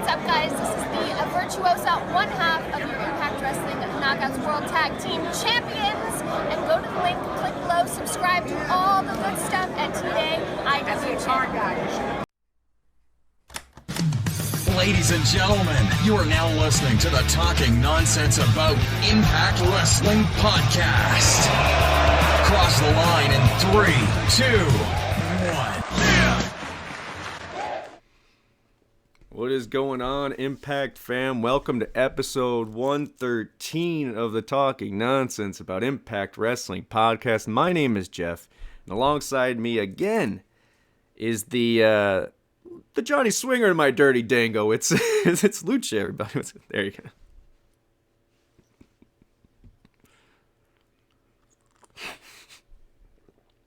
What's up, guys? This is the Virtuosa, one half of your Impact Wrestling Knockouts World Tag Team Champions. And go to the link, click below, subscribe to all the good stuff at TNAIWChannel Do. Ladies and gentlemen, you are now listening to the Talking Nonsense About Impact Wrestling podcast. Cross the line in 3, 2, 1. What is going on, Impact fam? Welcome to episode 113 of the Talking Nonsense About Impact Wrestling podcast. My name is Geoff, and alongside me again is the Johnny Swinger in my dirty dango. It's LUCHA, everybody. There you go.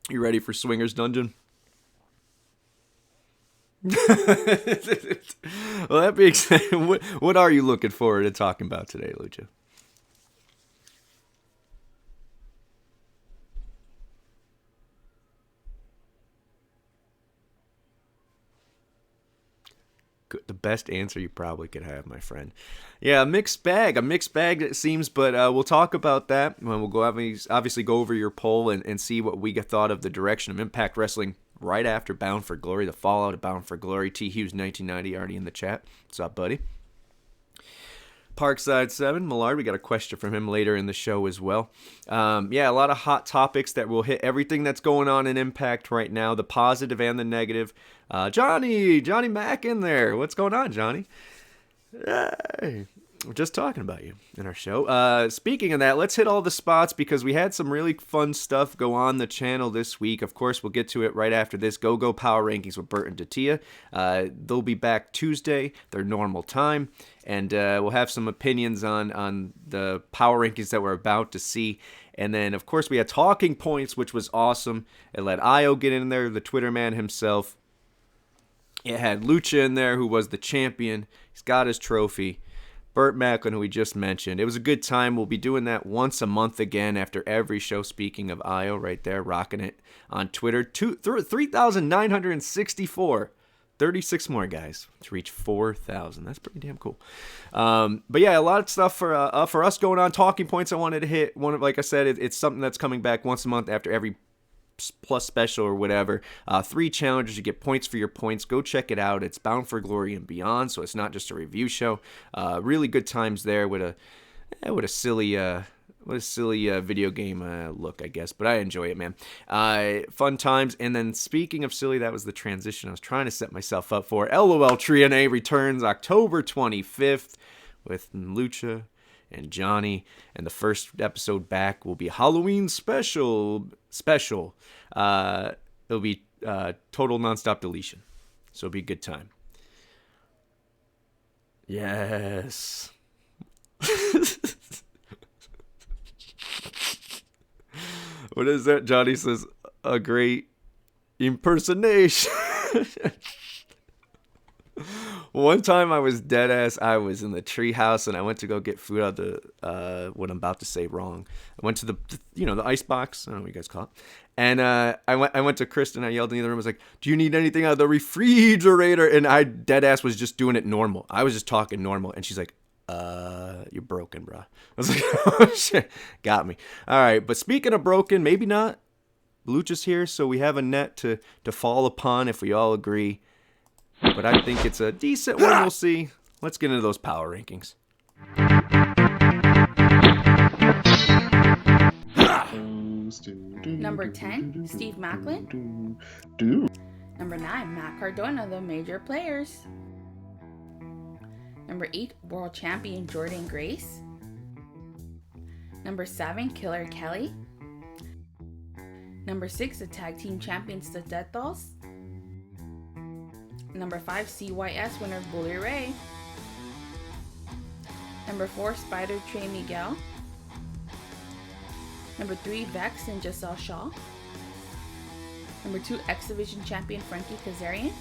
You ready for Swinger's Dungeon? Well, that being said, what are you looking forward to talking about today, LUCHA? The best answer you probably could have, my friend. Yeah, a mixed bag it seems, but we'll talk about that when we'll go obviously go over your poll and see what we thought of the direction of Impact Wrestling right after Bound for Glory, the fallout of Bound for Glory. T. Hughes 1990 already in the chat. What's up, buddy? Parkside 7, Millard, we got a question from him later in the show as well. Yeah, a lot of hot topics that will hit everything that's going on in Impact right now, the positive and the negative. Johnny Mac in there. What's going on, Johnny? Hey, we're just talking about you in our show. Speaking of that, let's hit all the spots because we had some really fun stuff go on the channel this week. Of course, we'll get to it right after this. GoGoPowerRankings with Bert and Datila. They'll be back Tuesday, their normal time. And we'll have some opinions on the power rankings that we're about to see. And then, of course, we had talking points, which was awesome. It let Io get in there, the Twitter man himself. It had Lucha in there, who was the champion. He's got his trophy. Burt Maclin, who we just mentioned. It was a good time. We'll be doing that once a month again after every show. Speaking of Io, right there, rocking it on Twitter. 3,964. 36 more guys to reach 4,000. That's pretty damn cool. But yeah, a lot of stuff for us going on. Talking points I wanted to hit. Like I said, it's something that's coming back once a month after every plus special or whatever. 3 challenges, you get points for your points. Go check it out. It's Bound for Glory and Beyond, so it's not just a review show. Really good times there with a silly video game look, I guess, but I enjoy it, man. Fun times. And then speaking of silly, that was the transition I was trying to set myself up for. LOLTreeNA returns October 25th with Lucha and Johnny, and the first episode back will be Halloween special. It'll be total nonstop deletion, so it'll be a good time. Yes. What is that? Johnny says, a great impersonation. One time I was dead ass. I was in the treehouse and I went to go get food out of the, what I'm about to say wrong. I went to the ice box. I don't know what you guys call it. And I went to Kristen. I yelled in the other room. I was like, do you need anything out of the refrigerator? And I dead ass was just doing it normal. I was just talking normal. And she's like, you're broken, bro. I was like, oh shit, got me. All right, but speaking of broken, maybe not. Lucha's here, so we have a net to fall upon if we all agree. But I think it's a decent one. We'll see. Let's get into those power rankings. Number 10, Steve Maclin. Number 9, Matt Cardona, the major players. Number 8, World Champion Jordan Grace. Number 7, Killer Kelly. Number 6, the Tag Team Champions, the Death Dolls. Number 5, CYS winner Bully Ray. Number 4, Spider Trey Miguel. Number 3, Vex and Giselle Shaw. Number 2, X Division Champion Frankie Kazarian.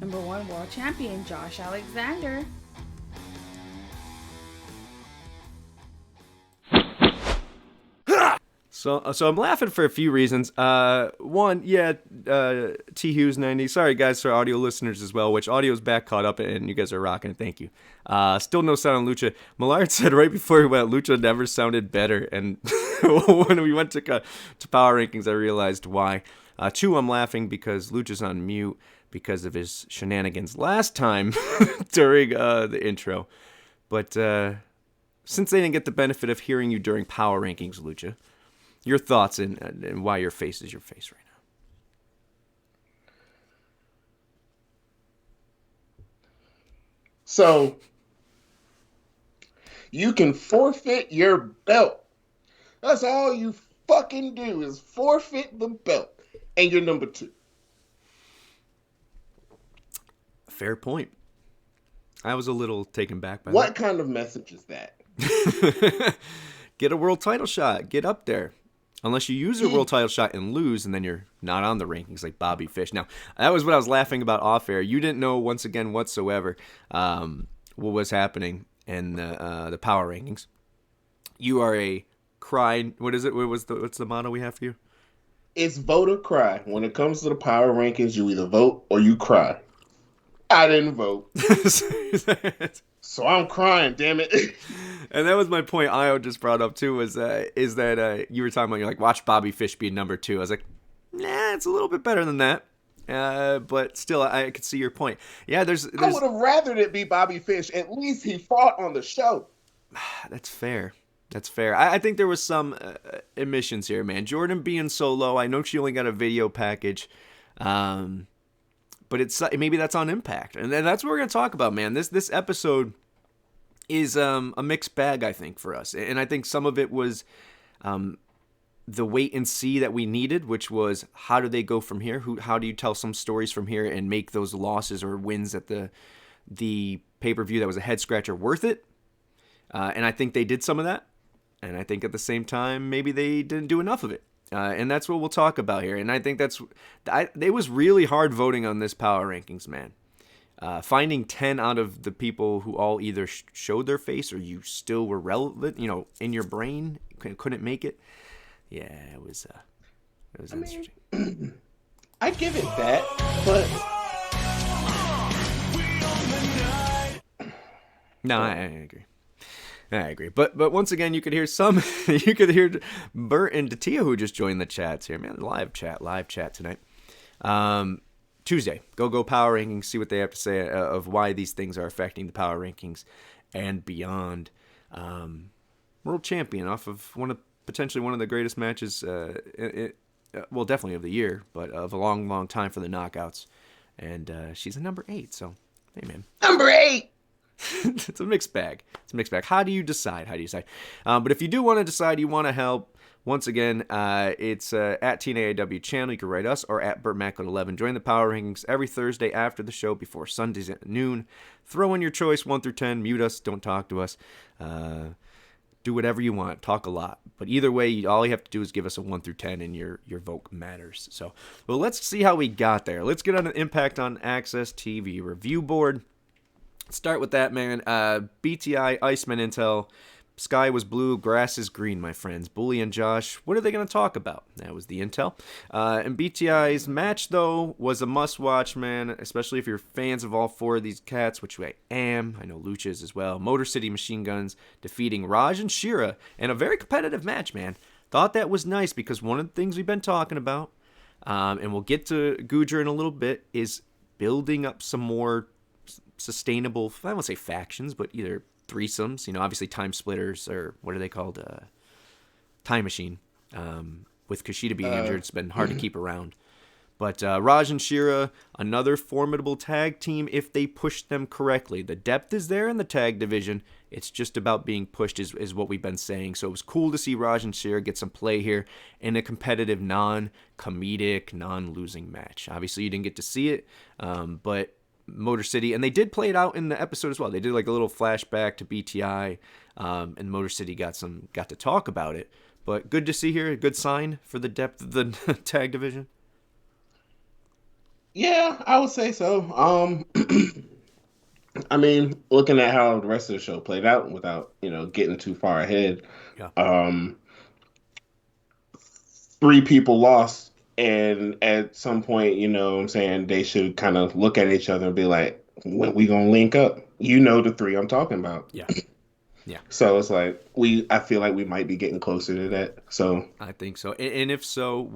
Number 1, World Champion Josh Alexander. So I'm laughing for a few reasons. One, T Hughes 90. Sorry guys for audio listeners as well, which audio's back caught up and you guys are rocking it. Thank you. Still no sound on Lucha. Millard said right before we went, Lucha never sounded better. And when we went to Power Rankings, I realized why. Two, I'm laughing because Lucha's on mute because of his shenanigans last time during the intro. But since they didn't get the benefit of hearing you during Power Rankings, Lucha, your thoughts and why your face is your face right now. So, you can forfeit your belt. That's all you fucking do is forfeit the belt. And you're number 2. Fair point. I was a little taken back by what that. Kind of message is that? Get a world title shot. Get up there. Unless you use a world title shot and lose, and then you're not on the rankings like Bobby Fish. Now, that was what I was laughing about off air. You didn't know, once again, whatsoever, what was happening in the power rankings. You are a cry. What is it? What's the motto we have for you? It's vote or cry. When it comes to the power rankings, you either vote or you cry. I didn't vote. So I'm crying, damn it. And that was my point Io just brought up too, is that you were talking about, you're like, watch Bobby Fish be number 2. I was like, nah, it's a little bit better than that. But still, I could see your point. Yeah, there's I would have rathered it be Bobby Fish. At least he fought on the show. That's fair. That's fair. I think there was some omissions here, man. Jordan being so low, I know she only got a video package. But maybe that's on Impact. And that's what we're going to talk about, man. This episode is a mixed bag, I think, for us. And I think some of it was the wait and see that we needed, which was how do they go from here? How do you tell some stories from here and make those losses or wins at the pay-per-view that was a head-scratcher worth it? And I think they did some of that. And I think at the same time, maybe they didn't do enough of it. And that's what we'll talk about here. And I think it was really hard voting on this power rankings, man. Finding 10 out of the people who all either showed their face or you still were relevant, in your brain, couldn't make it. Yeah, it was interesting. I give it that, but no, I agree. I agree. But once again, you could hear Bert and Datila, who just joined the chats here, man. Live chat tonight. Tuesday, go Power Rankings, see what they have to say of why these things are affecting the Power Rankings and beyond. World champion off of potentially one of the greatest matches, definitely of the year, but of a long, long time for the Knockouts. And she's a number 8, so hey, man. Number 8! It's a mixed bag. How do you decide? But if you do want to decide, you want to help, once again, it's at TNAIWChannel. You can write us or at BertMaclin11. Join the Power Rankings every Thursday after the show before Sundays at noon. Throw in your choice, 1 through 10. Mute us. Don't talk to us. Do whatever you want. Talk a lot. But either way, all you have to do is give us a 1 through 10, and your vote matters. So, well, let's see how we got there. Let's get on an Impact on Access TV review board. Start with that, man. BTI, Iceman Intel. Sky was blue, grass is green, my friends. Bully and Josh, what are they going to talk about? That was the intel. And BTI's match, though, was a must-watch, man, especially if you're fans of all 4 of these cats, which I am. I know Lucha is as well. Motor City Machine Guns defeating Raj and Shira in a very competitive match, man. Thought that was nice because one of the things we've been talking about, and we'll get to Gujar in a little bit, is building up some more sustainable, I won't say factions, but either threesomes, obviously time splitters, or what are they called? Time Machine. With Kushida being injured, it's been hard to keep around. But Raj and Shira, another formidable tag team if they push them correctly. The depth is there in the tag division. It's just about being pushed is what we've been saying. So it was cool to see Raj and Shira get some play here in a competitive, non-comedic, non-losing match. Obviously, you didn't get to see it, but Motor City, and they did play it out in the episode as well. They did like a little flashback to BTI, and Motor City got to talk about it. But good to see here, a good sign for the depth of the tag division. Yeah, I would say so. I mean, looking at how the rest of the show played out without, getting too far ahead. Yeah. three people lost, and at some point, you know what I'm saying, they should kind of look at each other and be like, when we gonna link up? You know the three I'm talking about. Yeah. Yeah. So it's like I feel like we might be getting closer to that. So I think so. And if so,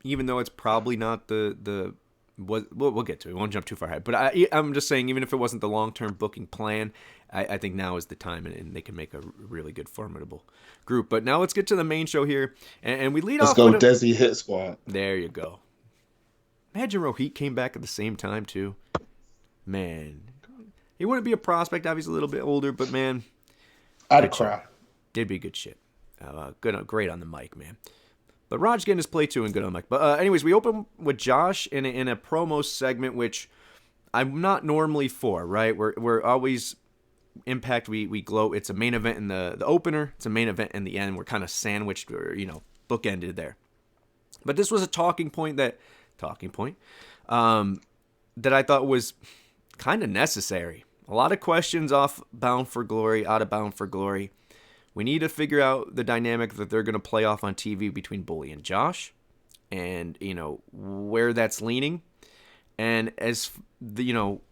even though it's probably not we'll get to it. We won't jump too far ahead. But I'm just saying, even if it wasn't the long-term booking plan, I think now is the time, and they can make a really good, formidable group. But now let's get to the main show here, and we lead let's off go with Desi Hit Squad. There you go. Imagine Rohit came back at the same time too. Man, he wouldn't be a prospect. Obviously, a little bit older, but man, I'd cry. Did be good shit. Great on the mic, man. But Raj getting his play too and good on the mic. But anyways, we open with Josh in a promo segment, which I'm not normally for, right? We're always Impact. We glow. It's a main event in the opener. It's a main event in the end. We're kind of sandwiched, or bookended there. But this was a talking point that I thought was kind of necessary. A lot of questions off Bound for Glory, out of Bound for Glory. We need to figure out the dynamic that they're going to play off on TV between Bully and Josh, and where that's leaning. And as the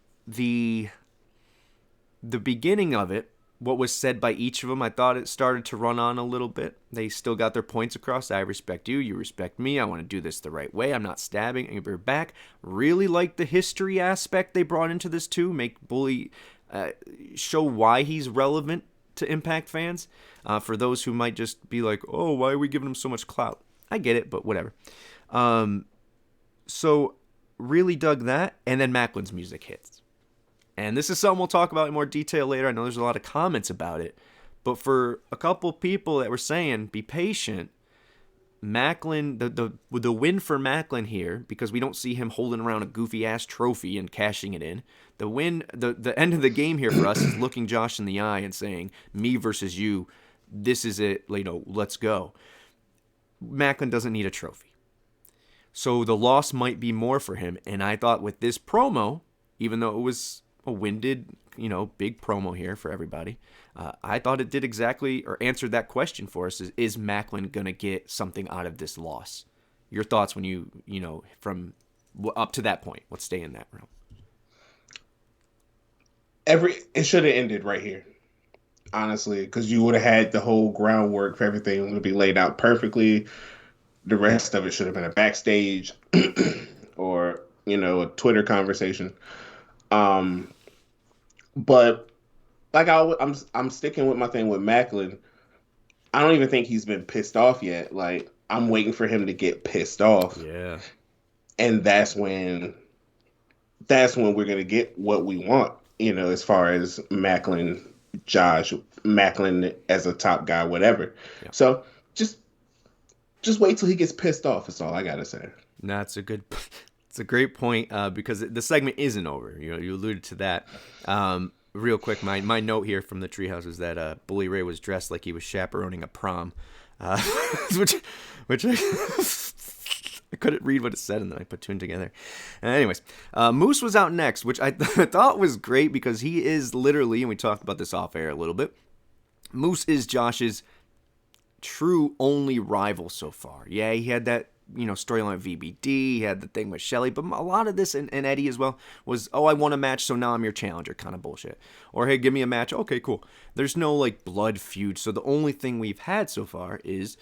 beginning of it, what was said by each of them, I thought it started to run on a little bit. They still got their points across. I respect you. You respect me. I want to do this the right way. I'm not stabbing your back. Really like the history aspect they brought into this too. Make Bully show why he's relevant to Impact fans. For those who might just be like, oh, why are we giving him so much clout? I get it, but whatever. So really dug that. And then Maclin's music hits. And this is something we'll talk about in more detail later. I know there's a lot of comments about it. But for a couple people that were saying, be patient, Maclin, the win for Maclin here, because we don't see him holding around a goofy-ass trophy and cashing it in. The win, the end of the game here for us is looking Josh in the eye and saying, me versus you, this is it, let's go. Maclin doesn't need a trophy. So the loss might be more for him. And I thought with this promo, even though it was a winded, big promo here for everybody, I thought it did exactly, or answered that question for us, is Maclin going to get something out of this loss? Your thoughts when from up to that point. Let's stay in that realm. It should have ended right here, honestly, because you would have had the whole groundwork for everything to be laid out perfectly. The rest of it should have been a backstage or, a Twitter conversation. But like I'm sticking with my thing with Maclin. I don't even think he's been pissed off yet. Like, I'm waiting for him to get pissed off. Yeah. And that's when we're going to get what we want, as far as Maclin, Josh, Maclin as a top guy, whatever. Yeah. So just wait till he gets pissed off. That's all I got to say. It's a great point, because the segment isn't over. You alluded to that. Real quick, my note here from the Treehouse is that Bully Ray was dressed like he was chaperoning a prom, which I couldn't read what it said, and then I put two together. Anyways, Moose was out next, which I thought was great because he is literally, and we talked about this off air a little bit, Moose is Josh's true only rival so far. Yeah, he had that storyline with VBD, he had the thing with Shelly, but a lot of this, and Eddie as well, was, oh, I won a match, so now I'm your challenger kind of bullshit. Or, hey, give me a match. Okay, cool. There's no, blood feud, so the only thing we've had so far is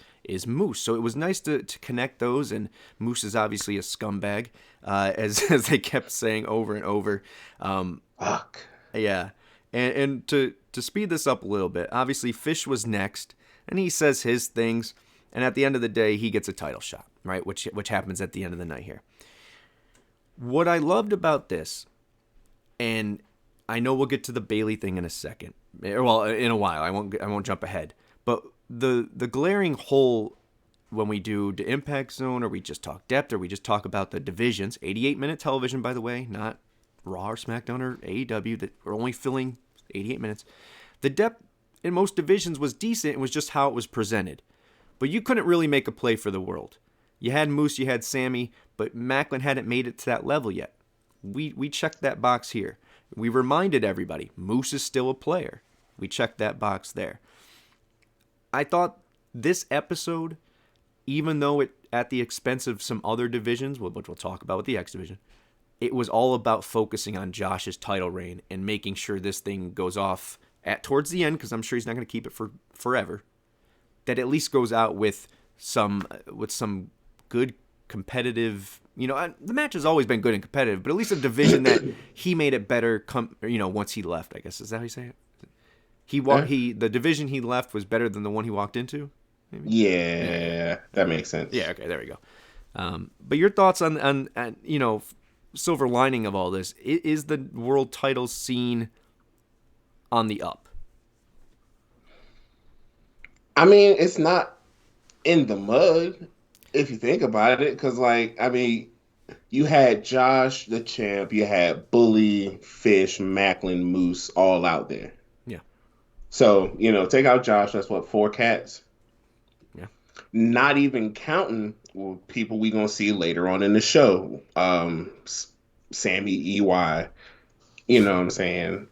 Moose. So it was nice to connect those, and Moose is obviously a scumbag, as they kept saying over and over. Fuck. Yeah. And to speed this up a little bit, obviously Fish was next, and he says his things, and at the end of the day, he gets a title shot, right? Which happens at the end of the night here. What I loved about this, and I know we'll get to the Bailey thing in a second. Well, in a while. I won't jump ahead. But the glaring hole when we do the Impact Zone, or we just talk depth, or we just talk about the divisions, 88-minute television, by the way, not Raw or SmackDown or AEW, that we're only filling 88 minutes. The depth in most divisions was decent. It was just how it was presented. But you couldn't really make a play for the world. You had Moose, you had Sammy, but Maclin hadn't made it to that level yet. We checked that box here. We reminded everybody, Moose is still a player. We checked that box there. I thought this episode, even though at the expense of some other divisions, which we'll talk about with the X division. It was all about focusing on Josh's title reign and making sure this thing goes off towards the end, because I'm sure he's not going to keep it for forever. That at least goes out with some good competitive. The match has always been good and competitive, but at least a division that he made it better. Once he left, I guess is that how you say it? The division he left was better than the one he walked into. Maybe? Yeah, that makes sense. Yeah, okay, there we go. But your thoughts on silver lining of all this, is the world title scene on the up? I mean, it's not in the mud if you think about it, because you had Josh the champ, you had Bully, Fish, Maclin, Moose all out there. Yeah. So take out Josh, that's what, 4 cats. Yeah. Not even counting people we gonna see later on in the show. Sammy EY. You know what I'm saying?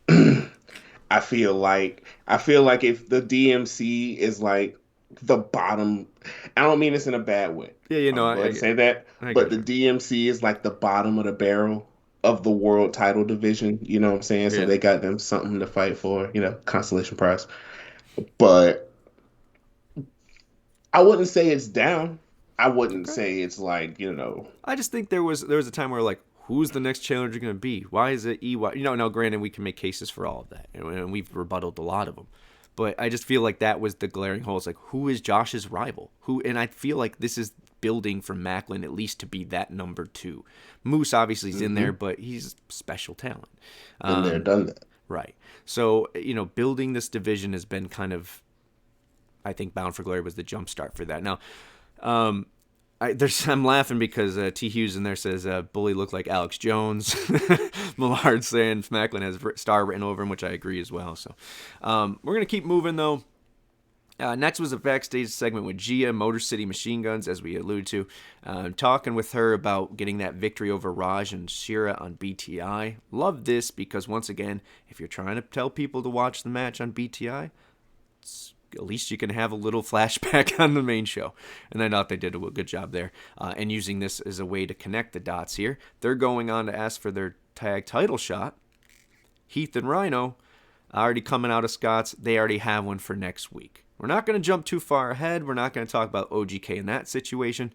I feel like if the DMC is like the bottom, I don't mean this in a bad way. Yeah, I say that, but the DMC is like the bottom of the barrel of the world title division. You know what I'm saying? So they got them something to fight for. Consolation prize. But I wouldn't say it's down. I wouldn't say it's like, I just think there was a time where like, who's the next challenger going to be? Why is it EY? Now granted, we can make cases for all of that, and we've rebutted a lot of them. But I just feel like that was the glaring hole. It's like, who is Josh's rival? And I feel like this is building for Maclin at least to be that number 2. Moose obviously is in there, but he's special talent. Been there, done that. Right. So, building this division has been kind of, I think Bound for Glory was the jump start for that. Now, I'm laughing because T. Hughes in there says Bully looked like Alex Jones. Millard saying Maclin has star written over him, which I agree as well. So we're going to keep moving, though. Next was a backstage segment with Gia, Motor City Machine Guns, as we alluded to. Talking with her about getting that victory over Raj and Shira on BTI. Love this because, once again, if you're trying to tell people to watch the match on BTI, at least you can have a little flashback on the main show. And I thought they did a good job there. And using this as a way to connect the dots here. They're going on to ask for their tag title shot. Heath and Rhino already coming out of Scott's. They already have one for next week. We're not going to jump too far ahead. We're not going to talk about OGK in that situation.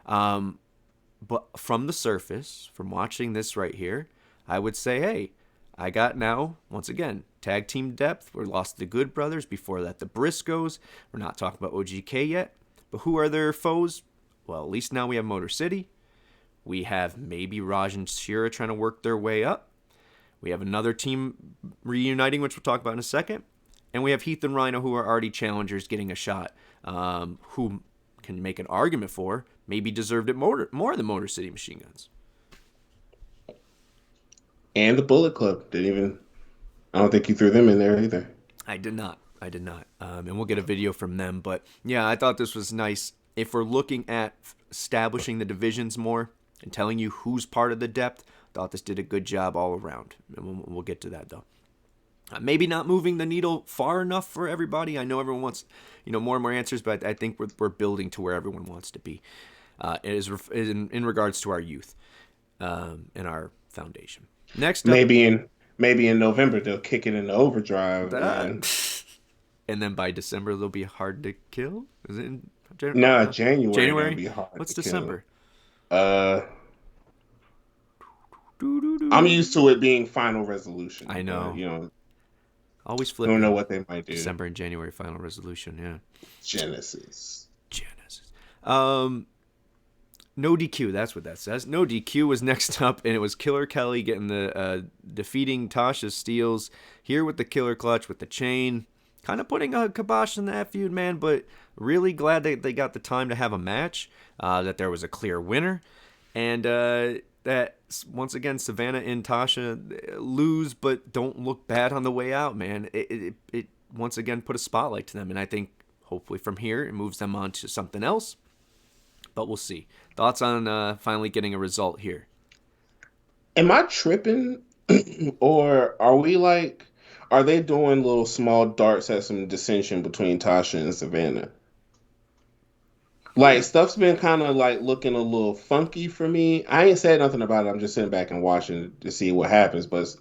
But from the surface, from watching this right here, I would say, hey, I got now, once again, tag team depth. We lost the Good Brothers. Before that, the Briscoes. We're not talking about OGK yet. But who are their foes? Well, at least now we have Motor City. We have maybe Raj and Shira trying to work their way up. We have another team reuniting, which we'll talk about in a second. And we have Heath and Rhino, who are already challengers, getting a shot. Who can make an argument for maybe deserved it more than Motor City Machine Guns. And the Bullet Club I don't think you threw them in there either. I did not. And we'll get a video from them. But yeah, I thought this was nice. If we're looking at establishing the divisions more and telling you who's part of the depth, I thought this did a good job all around. And we'll get to that, though. Maybe not moving the needle far enough for everybody. I know everyone wants, more and more answers, but I think we're building to where everyone wants to be. In regards to our youth and our foundation. Next up, maybe in November they'll kick it into overdrive. And then by December they'll be hard to kill. Is it in January? January. Be hard What's to December? Kill. I'm used to it being Final Resolution. I know. But, always flip. Don't know what they might do. December and January Final Resolution. Yeah. Genesis. No DQ, that's what that says. No DQ was next up, and it was Killer Kelly getting the defeating Tasha Steelz here with the Killer Clutch with the chain. Kind of putting a kibosh in that feud, man, but really glad that they got the time to have a match, that there was a clear winner, and that, once again, Savannah and Tasha lose but don't look bad on the way out, man. It once again put a spotlight to them, and I think hopefully from here it moves them on to something else. But we'll see. Thoughts on finally getting a result here? Am I tripping? Or are they doing little small darts at some dissension between Tasha and Savannah? Like stuff's been kind of like looking a little funky for me. I ain't said nothing about it. I'm just sitting back and watching to see what happens. But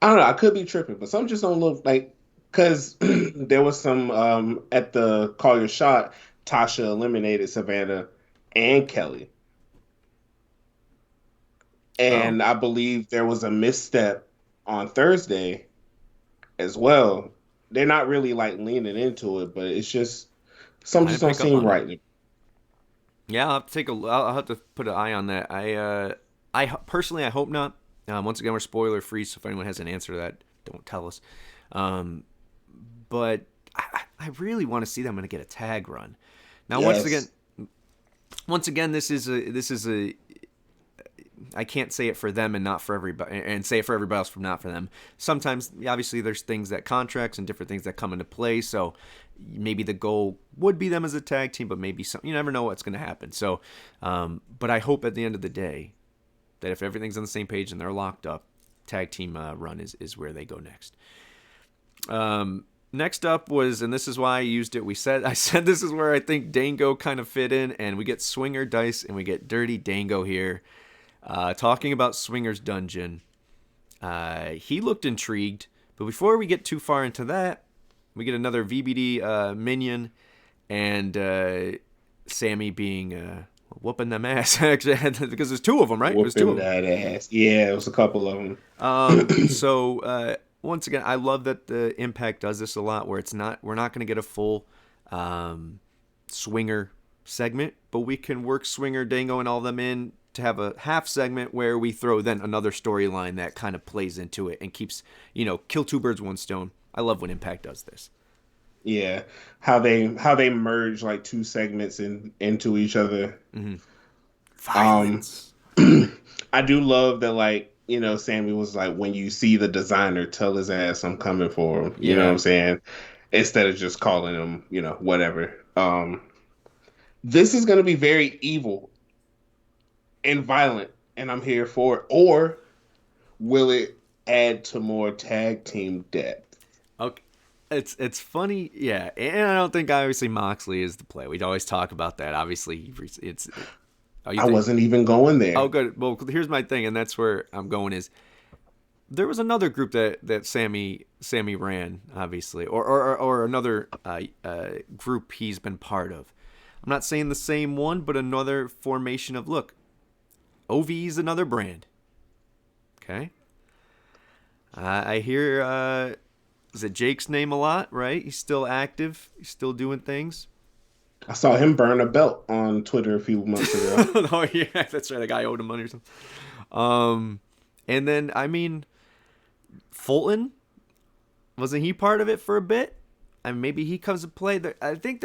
I don't know. I could be tripping, but some just don't look like because there was some at the Call Your Shot. Tasha eliminated Savannah and Kelly, Oh, and I believe there was a misstep on Thursday as well. They're not really like leaning into it, but it's just some I just didn't don't pick up seem on that. right. Yeah, I'll have to I'll have to put an eye on that. Personally, I hope not. Once again, we're spoiler free, so if anyone has an answer to that, don't tell us. Um, but I really want to see them going to get a tag run. Now, Yes. once again, this is a I can't say it for them and not for everybody, and say it for everybody else, from not for them. Sometimes, obviously, there's things that contracts and different things that come into play. So maybe the goal would be them as a tag team, but maybe some, you never know what's going to happen. So, but I hope at the end of the day that if everything's on the same page and they're locked up, tag team run is where they go next. Next up was, and this is why I used it. I said this is where I think Dango kind of fit in, and we get Swinger Dice and we get Dirty Dango here. Talking about Swinger's Dungeon. He looked intrigued, but before we get too far into that, we get another VBD minion, and Sammy being whooping them ass, actually, because there's two of them, right? There's two Whooping of them. that ass. Yeah, it was a couple of them. So once again, I love that the Impact does this a lot, where we're not going to get a full Swinger segment, but we can work Swinger, Dango, and all of them in to have a half segment where we throw then another storyline that kind of plays into it and keeps, kill two birds, one stone. I love when Impact does this. Yeah, how they merge like two segments into each other. Um, Violence. I do love that, like, Sammy was like, when you see the designer, tell his ass I'm coming for him. You know what Yeah. I'm saying? Instead of just calling him, whatever. This is gonna be very evil and violent, and I'm here for it. Or will it add to more tag team depth? Okay. It's funny, yeah, and I don't think obviously Moxley is the play. We'd always talk about that. Obviously, it's. Oh, you I think? wasn't even going Oh, there. good. Well, here's my thing, and that's where I'm going. Is there was another group that Sammy ran, obviously, or another group he's been part of. I'm not saying the same one, but another formation of, look, OV is another brand. Okay, I hear is it Jake's name a lot, right? He's still active. He's still doing things. I saw him burn a belt on Twitter a few months ago. Oh yeah, that's right. The guy owed him money or something. And then I mean, Fulton, wasn't he part of it for a bit? And maybe he comes to play. I think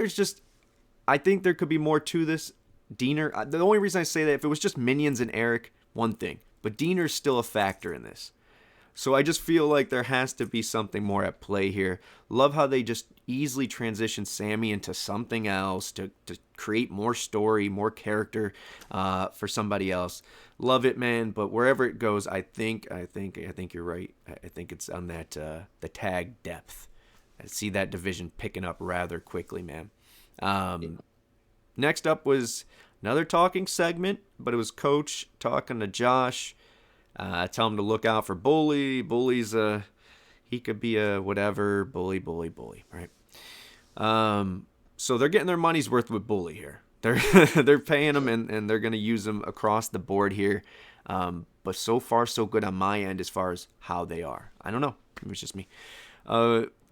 there could be more to this. Diener. The only reason I say that, if it was just Minions and Eric, one thing, but Diener's still a factor in this. So I just feel like there has to be something more at play here. Love how they just easily transition Sammy into something else to create more story, more character for somebody else. Love it, man. But wherever it goes, I think you're right. I think it's on that the tag depth. I see that division picking up rather quickly, man. Next up was another talking segment, but it was Coach talking to Josh. Tell him to look out for Bully. Bully's he could be a whatever. Bully, right? So they're getting their money's worth with Bully here. They're paying him, and they're gonna use him across the board here. But so far so good on my end as far as how they are. I don't know. Maybe it's just me.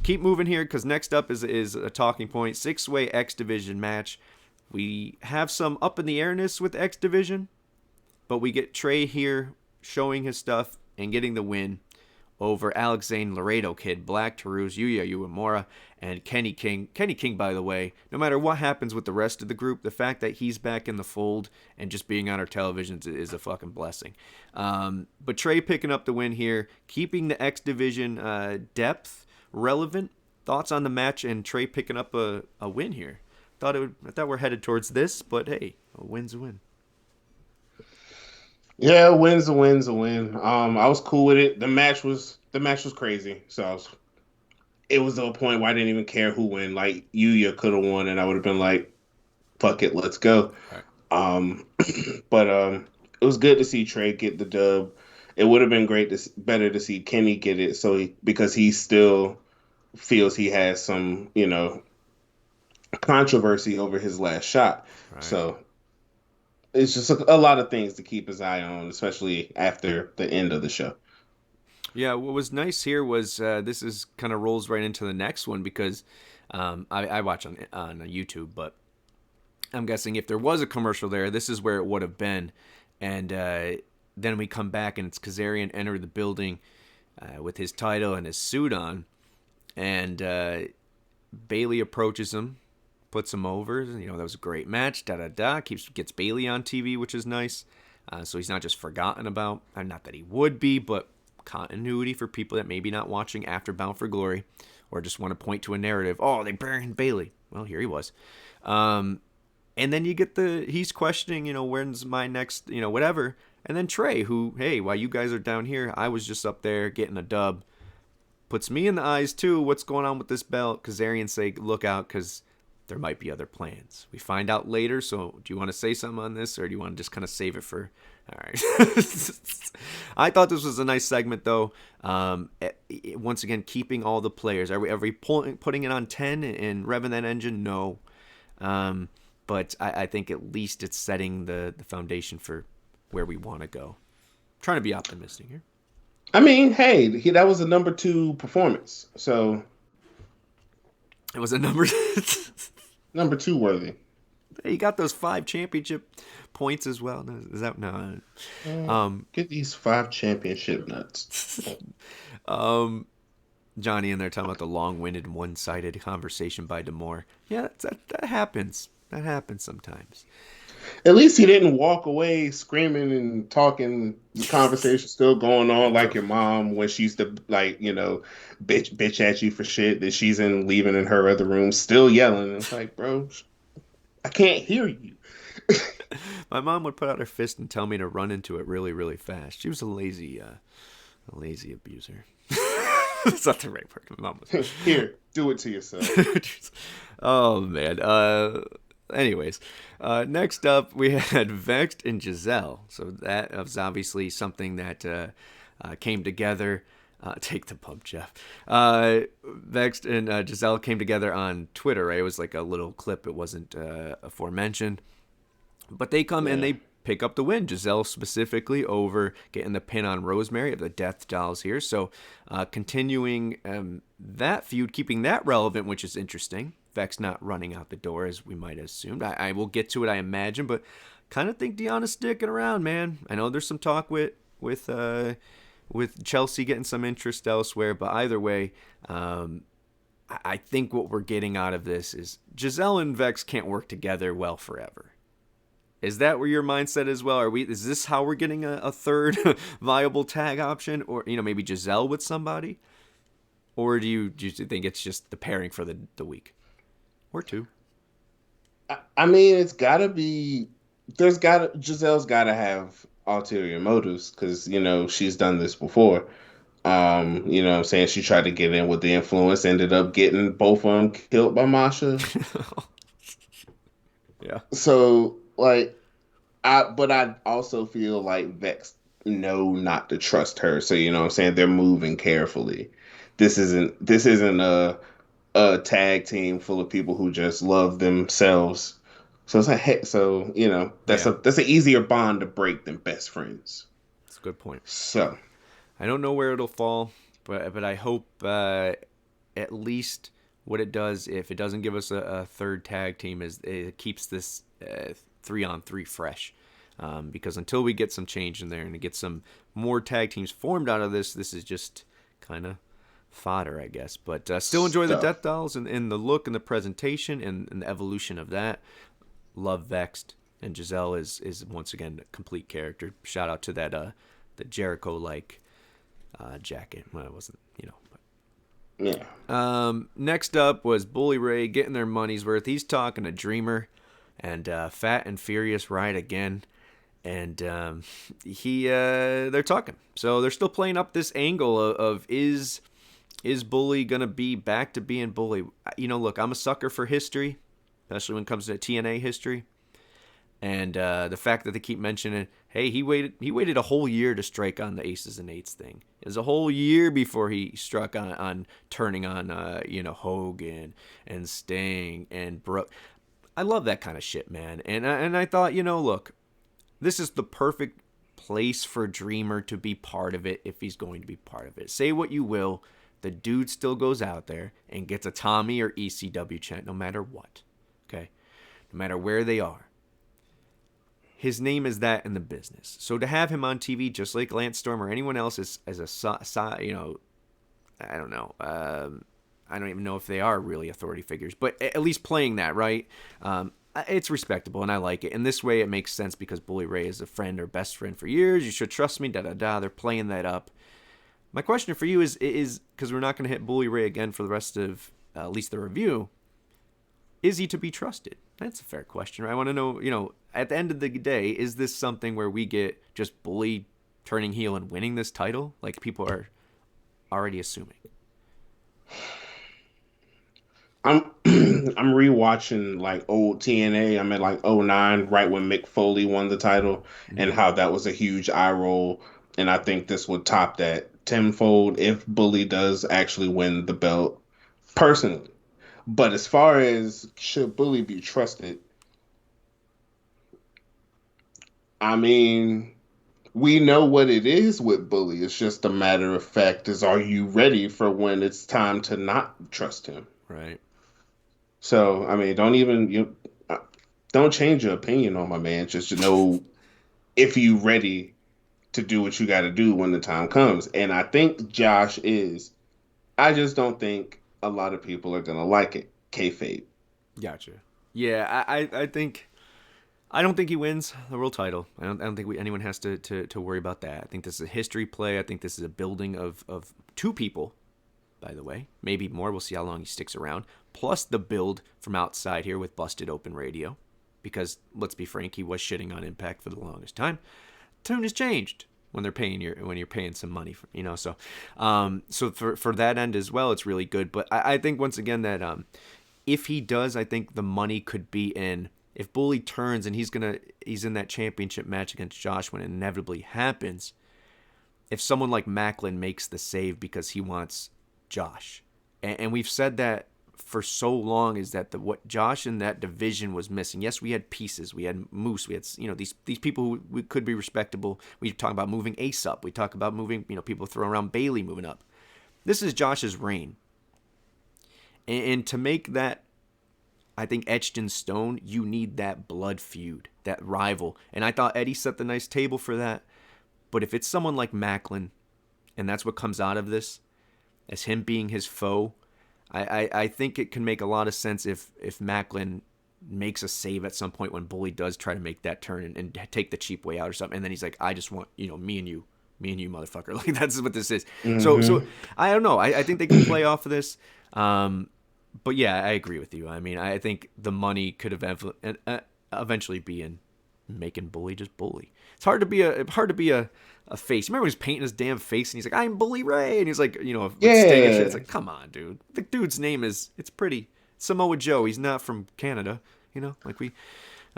Keep moving here, because next up is a talking point. 6-way X Division match. We have some up in the airness with X Division, but we get Trey here showing his stuff and getting the win over Alex Zane, Laredo Kid, Black Tarus, Yuya Uemura, and Kenny King. Kenny King, by the way, no matter what happens with the rest of the group, the fact that he's back in the fold and just being on our televisions is a fucking blessing. But Trey picking up the win here, keeping the X Division depth relevant. Thoughts on the match and Trey picking up a win here? I thought we're headed towards this, but hey, a win's a win. Yeah, a win. I was cool with it. The match was crazy. So it was to a point where I didn't even care who won. Like Yuya could have won, and I would have been like, fuck it, let's go. Right. But it was good to see Trey get the dub. It would have been better to see Kenny get it, because he still feels he has some, controversy over his last shot. Right. So it's just a lot of things to keep his eye on, especially after the end of the show. Yeah, what was nice here was this is kind of rolls right into the next one because I watch on YouTube, but I'm guessing if there was a commercial there, this is where it would have been. And then we come back and it's Kazarian enter the building with his title and his suit on. And Bailey approaches him, puts him over. That was a great match. Gets Bailey on TV, which is nice. So he's not just forgotten about. Not that he would be, but continuity for people that maybe not watching after Bound for Glory or just want to point to a narrative. Oh, they burned Bailey. Well, here he was. And then you get he's questioning, when's my next, whatever. And then Trey, who, hey, while you guys are down here, I was just up there getting a dub. Puts me in the eyes, too. What's going on with this belt? Kazarian say, look out, because there might be other plans. We find out later, so do you want to say something on this, or do you want to just kind of save it for... All right. I thought this was a nice segment, though. Once again, keeping all the players. Are we putting it on 10 and revving that engine? No. But I think at least it's setting the foundation for where we want to go. I'm trying to be optimistic here. I mean, hey, that was a number 2 performance, so... It was a number 2 worthy. He got those 5 championship points as well. Is that no? Get these 5 championship nuts. Johnny in there talking about the long-winded, one-sided conversation by D'Amore. Yeah, that happens. That happens sometimes. At least he didn't walk away screaming and talking. The conversation still going on like your mom when she used to bitch at you for shit that she's leaving in her other room, still yelling. It's like, bro, I can't hear you. My mom would put out her fist and tell me to run into it really, really fast. She was a lazy abuser. That's not the right word. Mom was. Here, do it to yourself. Oh man. Anyways, next up we had Vexed and Giselle. So that was obviously something that came together. Take the pump, Geoff. Vexed and Giselle came together on Twitter, right? It was like a little clip. It wasn't aforementioned. But they come and they pick up the win. Giselle specifically over getting the pin on Rosemary of the Death Dolls here. So continuing that feud, keeping that relevant, which is interesting. Vex not running out the door as we might have assumed. I will get to it, I imagine, but kind of think Deanna's sticking around, man. I know there's some talk with Chelsea getting some interest elsewhere, but either way, I think what we're getting out of this is Giselle and Vex can't work together well forever. Is that where your mindset is? Well, is this how we're getting a third viable tag option, or maybe Giselle with somebody, or do you think it's just the pairing for the week? Or 2. I mean, it's gotta be. Giselle's gotta have ulterior motives because she's done this before. What I'm saying, she tried to get in with the influence, ended up getting both of them killed by Masha. Yeah. So but I also feel like Vex know not to trust her. So what I'm saying, they're moving carefully. This isn't a tag team full of people who just love themselves. So it's like, hey, that's an easier bond to break than best friends. That's a good point. So I don't know where it'll fall, but I hope at least what it does, if it doesn't give us a third tag team, is it keeps this 3-on-3 fresh. Because until we get some change in there and get some more tag teams formed out of this is just kind of fodder, I guess. But still enjoy the Death Dolls and the look and the presentation and the evolution of that. Love Vexed, and Giselle is once again a complete character. Shout out to that the Jericho-like jacket. Well, it wasn't, but yeah. Next up was Bully Ray getting their money's worth. He's talking to Dreamer and Fat and Furious Ride again. And they're talking. So they're still playing up this angle of is Bully going to be back to being Bully? Look, I'm a sucker for history. especially when it comes to TNA history. And the fact that they keep mentioning, hey, he waited a whole year to strike on the aces and eights thing. It was a whole year before he struck on turning on Hogan and Sting and Brooke. I love that kind of shit, man. And I thought, look, this is the perfect place for Dreamer to be part of it if he's going to be part of it. Say what you will, the dude still goes out there and gets a Tommy or ECW chant no matter what. Okay? No matter where they are. His name is that in the business. So to have him on TV, just like Lance Storm or anyone else, as a I don't know. I don't even know if they are really authority figures, but at least playing that, right? It's respectable, and I like it. And this way, it makes sense because Bully Ray is a friend or best friend for years. You should trust me. They're playing that up. My question for you is because we're not going to hit Bully Ray again for the rest of at least the review. Is he to be trusted? That's a fair question, right? I want to know, at the end of the day, is this something where we get just Bully turning heel and winning this title? Like people are already assuming. I'm rewatching like old TNA. I'm at like '09, right when Mick Foley won the title, and how that was a huge eye roll. And I think this would top that tenfold if Bully does actually win the belt personally. But as far as should Bully be trusted, I mean, we know what it is with Bully. It's just a matter of fact is, are you ready for when it's time to not trust him? Right. So, I mean, don't change your opinion on my man. Just to know if you ready to do what you got to do when the time comes. And I think Josh is. I just don't think a lot of people are going to like it. Kayfabe. Gotcha. Yeah, I think... I don't think he wins the world title. I don't think anyone has to worry about that. I think this is a history play. I think this is a building of two people, by the way. Maybe more. We'll see how long he sticks around. Plus the build from outside here with Busted Open Radio. Because, let's be frank, he was shitting on Impact for the longest time. Tune has changed when you're paying some money, so for that end as well, it's really good. But I think, once again, that if he does, I think the money could be in... If Bully turns and he's in that championship match against Josh when it inevitably happens, if someone like Maclin makes the save because he wants Josh, and we've said that for so long, is that what Josh in that division was missing. Yes, we had pieces, we had Moose, we had these people who could be respectable. We talk about moving Ace up, we talk about moving people throw around Bailey moving up. This is Josh's reign, and to make that, I think, etched in stone, you need that blood feud, that rival. And I thought Eddie set the nice table for that. But if it's someone like Maclin, and that's what comes out of this, as him being his foe, I think it can make a lot of sense if Maclin makes a save at some point when Bully does try to make that turn and take the cheap way out or something. And then he's like, I just want, me and you, motherfucker. Like, that's what this is. Mm-hmm. So I don't know. I think they can play off of this. But yeah, I agree with you. I mean, I think the money could eventually be in making Bully just Bully. It's hard to be a face. Remember when he was painting his damn face and he's like, "I'm Bully Ray," and he's like, Sting and shit. It's like, come on, dude. The dude's name it's pretty Samoa Joe. He's not from Canada. I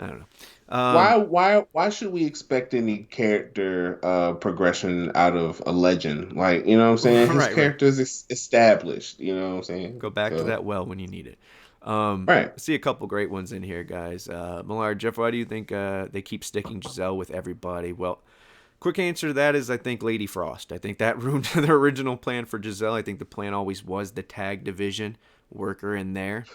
don't know. Why should we expect any character progression out of a legend? Like, you know what I'm saying? His character is established. You know what I'm saying? Go back to that well when you need it. Right. See a couple great ones in here, guys. Millard, Geoff, why do you think they keep sticking Giselle with everybody? Well, quick answer to that is I think Lady Frost. I think that ruined the original plan for Giselle. I think the plan always was the tag division, worker in there.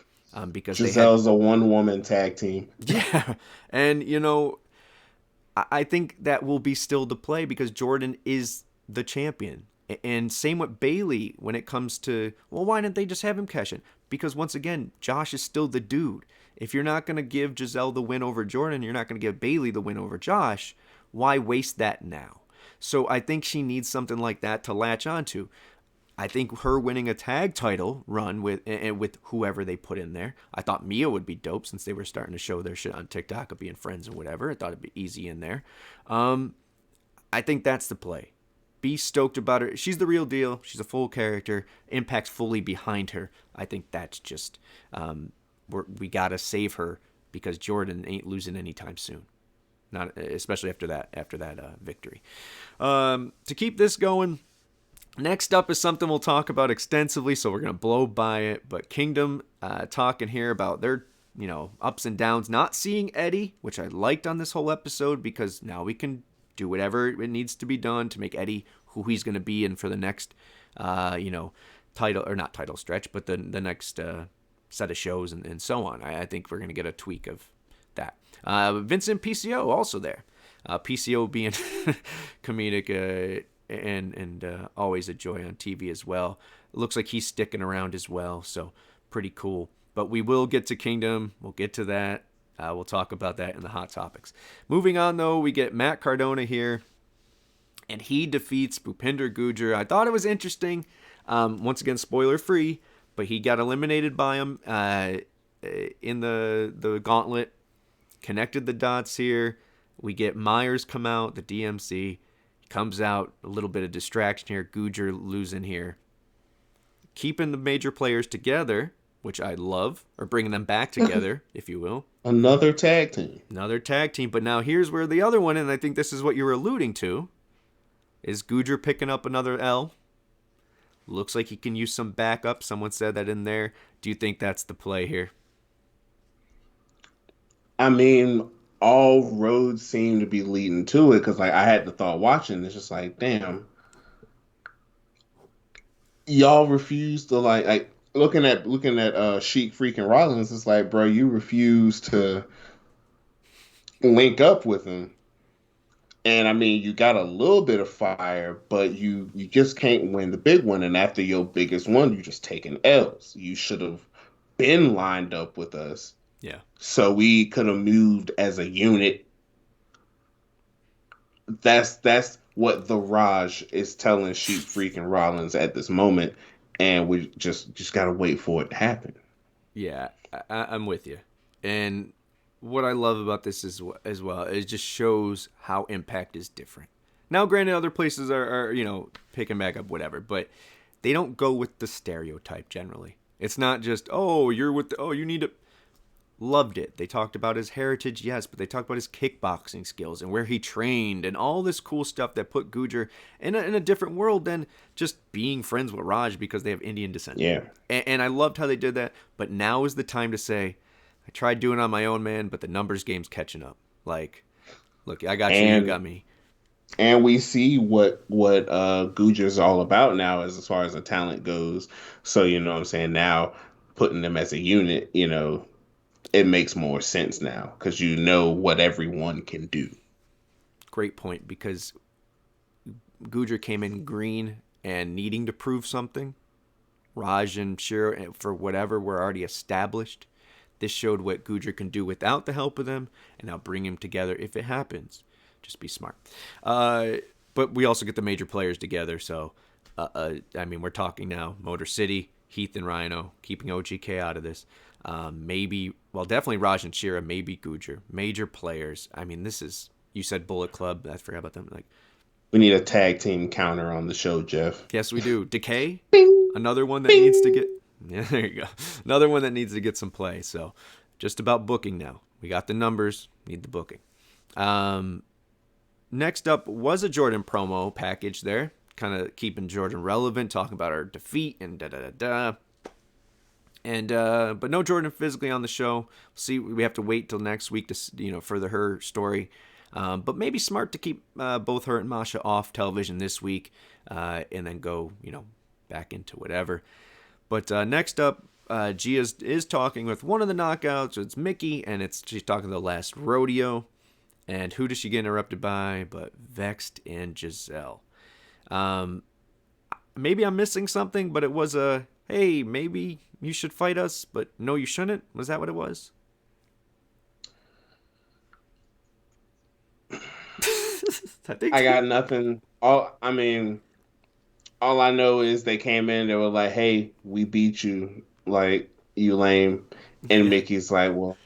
Because Giselle's a one-woman tag team. Yeah, and I think that will be still the play because Jordan is the champion, and same with Bailey when it comes to, well, why didn't they just have him cash in? Because once again, Josh is still the dude. If you're not going to give Giselle the win over Jordan, you're not going to give Bailey the win over Josh. Why waste that now? So I think she needs something like that to latch onto. I think her winning a tag title run with whoever they put in there. I thought Mia would be dope since they were starting to show their shit on TikTok of being friends and whatever. I thought it'd be easy in there. I think that's the play. Be stoked about her. She's the real deal. She's a full character. Impact's fully behind her. I think that's just we got to save her because Jordan ain't losing anytime soon. Not especially after that victory. To keep this going, next up is something we'll talk about extensively, so we're going to blow by it. But Kingdom talking here about their ups and downs, not seeing Eddie, which I liked on this whole episode, because now we can do whatever it needs to be done to make Eddie who he's going to be in for the next, title, or not title stretch, but the next set of shows and so on. I think we're going to get a tweak of that. Vincent PCO also there. PCO being comedic and always a joy on TV as well. It looks like he's sticking around as well, so pretty cool. But we will get to Kingdom. We'll get to that. We'll talk about that in the Hot Topics. Moving on, though, we get Matt Cardona here, and he defeats Bhupinder Gujjar. I thought it was interesting. Once again, spoiler-free, but he got eliminated by him in the gauntlet. Connected the dots here. We get Myers come out, the DMC. He comes out, a little bit of distraction here. Gujjar losing here. Keeping the major players together, which I love, or bringing them back together, if you will. Another tag team. But now here's where the other one, and I think this is what you were alluding to, is Gujjar picking up another L. Looks like he can use some backup. Someone said that in there. Do you think that's the play here? I mean, all roads seem to be leading to it, because I had the thought watching, it's just like, damn, y'all refuse to like looking at Sheik freaking Rollins. It's like, bro, you refuse to link up with him. And I mean, you got a little bit of fire, but you just can't win the big one. And after your biggest one, you just taking L's. You should have been lined up with us. Yeah. So we could have moved as a unit. That's what the Raj is telling Sheik freaking Rollins at this moment. And we just got to wait for it to happen. Yeah, I'm with you. And what I love about this as well, it just shows how Impact is different. Now, granted, other places are picking back up whatever, but they don't go with the stereotype generally. It's not just, you need to... Loved it. They talked about his heritage, yes, but they talked about his kickboxing skills and where he trained and all this cool stuff that put Gujjar in a different world than just being friends with Raj because they have Indian descent. Yeah. And I loved how they did that, but now is the time to say, I tried doing it on my own, man, but the numbers game's catching up. Like, look, I got you got me. And we see what Gujjar's all about now as far as the talent goes. So, you know what I'm saying, now putting them as a unit, it makes more sense now because you know what everyone can do. Great point, because Gujjar came in green and needing to prove something. Raj and Shira, for whatever, were already established. This showed what Gujjar can do without the help of them, and now bring him together if it happens. Just be smart. But we also get the major players together, so, we're talking now Motor City, Heath and Rhino, keeping OGK out of this. Definitely Raj and Shira, maybe Gujjar. Major players. I mean, this is, you said Bullet Club. I forgot about them. Like, we need a tag team counter on the show, Geoff. Yes, we do. Decay, Bing, another one that bing. needs to get. Yeah, there you go. Another one that needs to get some play. So, just about booking now. We got the numbers. Need the booking. Next up was a Jordan promo package there, kind of keeping Jordan relevant, talking about our defeat and da-da-da-da. And but no Jordan physically on the show. See, we have to wait till next week to further her story. But maybe smart to keep both her and Masha off television this week, and then go back into whatever. But next up, Gia is talking with one of the knockouts. It's Mickey, and she's talking the last rodeo. And who does she get interrupted by? But Vexed and Giselle. Maybe I'm missing something, but it was hey, maybe you should fight us, but no, you shouldn't. Was that what it was? I got nothing. All I know is they came in, they were like, hey, we beat you, like, you lame. And Mickey's like, well.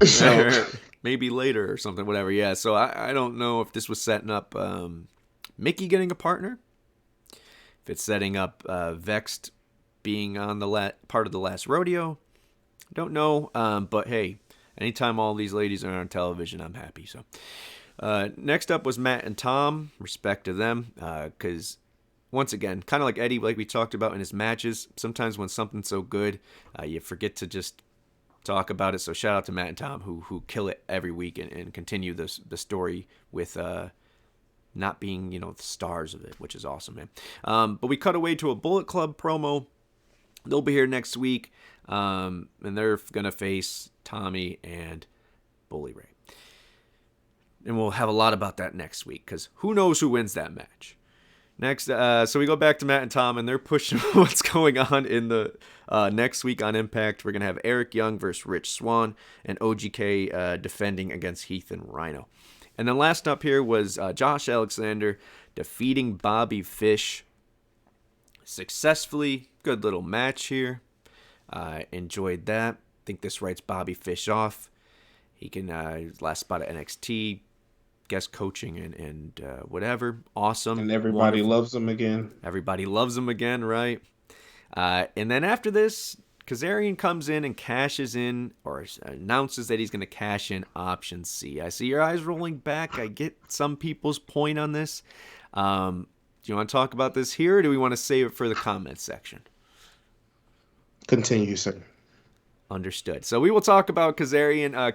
So maybe later or something, whatever. Yeah, so I don't know if this was setting up Mickey getting a partner. If it's setting up Vexed being on the part of the last rodeo. Don't know, but hey, anytime all these ladies are on television, I'm happy. So next up was Matt and Tom. Respect to them, because once again, kind of like Eddie, like we talked about in his matches, sometimes when something's so good, you forget to just talk about it. So shout out to Matt and Tom who kill it every week and continue the story with not being, the stars of it, which is awesome, man. But we cut away to a Bullet Club promo. They'll be here next week, and they're going to face Tommy and Bully Ray. And we'll have a lot about that next week, because who knows who wins that match. Next, so we go back to Matt and Tom, and they're pushing what's going on in the next week on Impact. We're going to have Eric Young versus Rich Swann, and OGK defending against Heath and Rhino. And then last up here was Josh Alexander defeating Bobby Fish successfully. Good little match here. Enjoyed that. I think this writes Bobby Fish off. He can, last spot at NXT, guest coaching and whatever. Awesome. And everybody loves him again. Everybody loves him again, right? And then after this, Kazarian comes in and cashes in, or announces that he's going to cash in option C. I see your eyes rolling back. I get some people's point on this. Do you want to talk about this here, or do we want to save it for the comments section? Continue, sir. Understood. So we will talk about Kazarian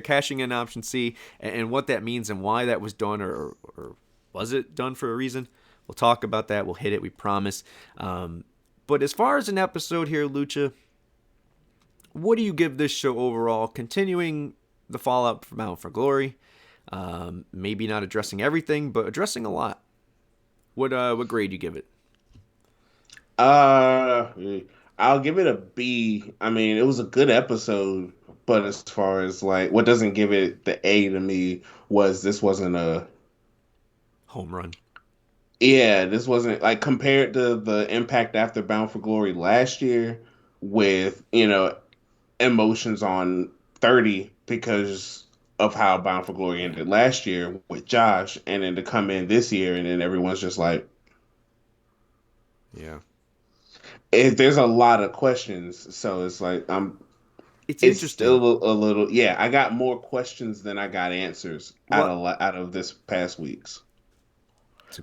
cashing in option C and what that means and why that was done, or was it done for a reason? We'll talk about that. We'll hit it, we promise. But as far as an episode here, Lucha, what do you give this show overall? Continuing the fallout from Bound for Glory, maybe not addressing everything, but addressing a lot. What grade do you give it? I'll give it a B. I mean, it was a good episode, but as far as like what doesn't give it the A to me was this wasn't a home run. Yeah, this wasn't like compared to the Impact after Bound for Glory last year with, emotions on 30 because of how Bound for Glory ended last year with Josh, and then to come in this year and then everyone's just like, yeah. There's a lot of questions, so it's like It's interesting. Still a little. Yeah, I got more questions than I got answers out of this past week's,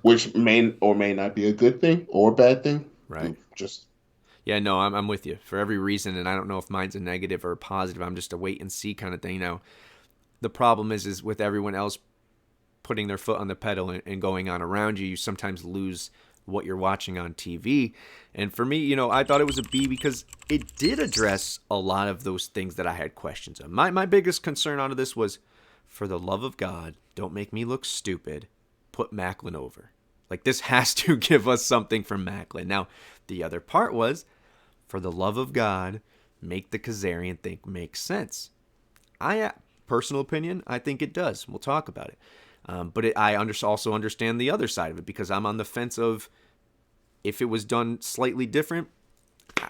which may or may not be a good thing or a bad thing. Right. Just. Yeah, no, I'm with you for every reason, and I don't know if mine's a negative or a positive. I'm just a wait and see kind of thing. Now, the problem is with everyone else putting their foot on the pedal and going on around you, you sometimes lose what you're watching on TV. And for me, I thought it was a B because it did address a lot of those things that I had questions on. My biggest concern out of this was, for the love of God, don't make me look stupid. Put Maclin over. Like, this has to give us something from Maclin. Now, the other part was, for the love of God, make the Kazarian thing make sense. Personal opinion, I think it does. We'll talk about it. But I also understand the other side of it because I'm on the fence of if it was done slightly different,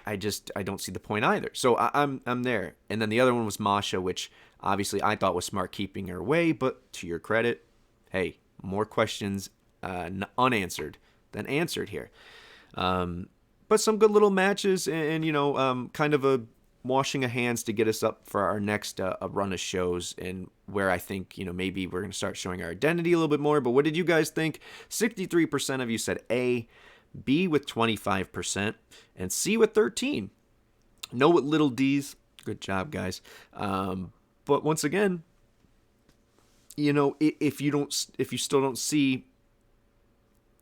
I don't see the point either. So I'm there. And then the other one was Masha, which obviously I thought was smart keeping her away. But to your credit, hey, more questions unanswered than answered here. But some good little matches and kind of a washing of hands to get us up for our next run of shows, and where I think maybe we're going to start showing our identity a little bit more. But what did you guys think? 63% of you said A, B with 25%, and C with 13%. No with little D's. Good job, guys. But once again, if you still don't see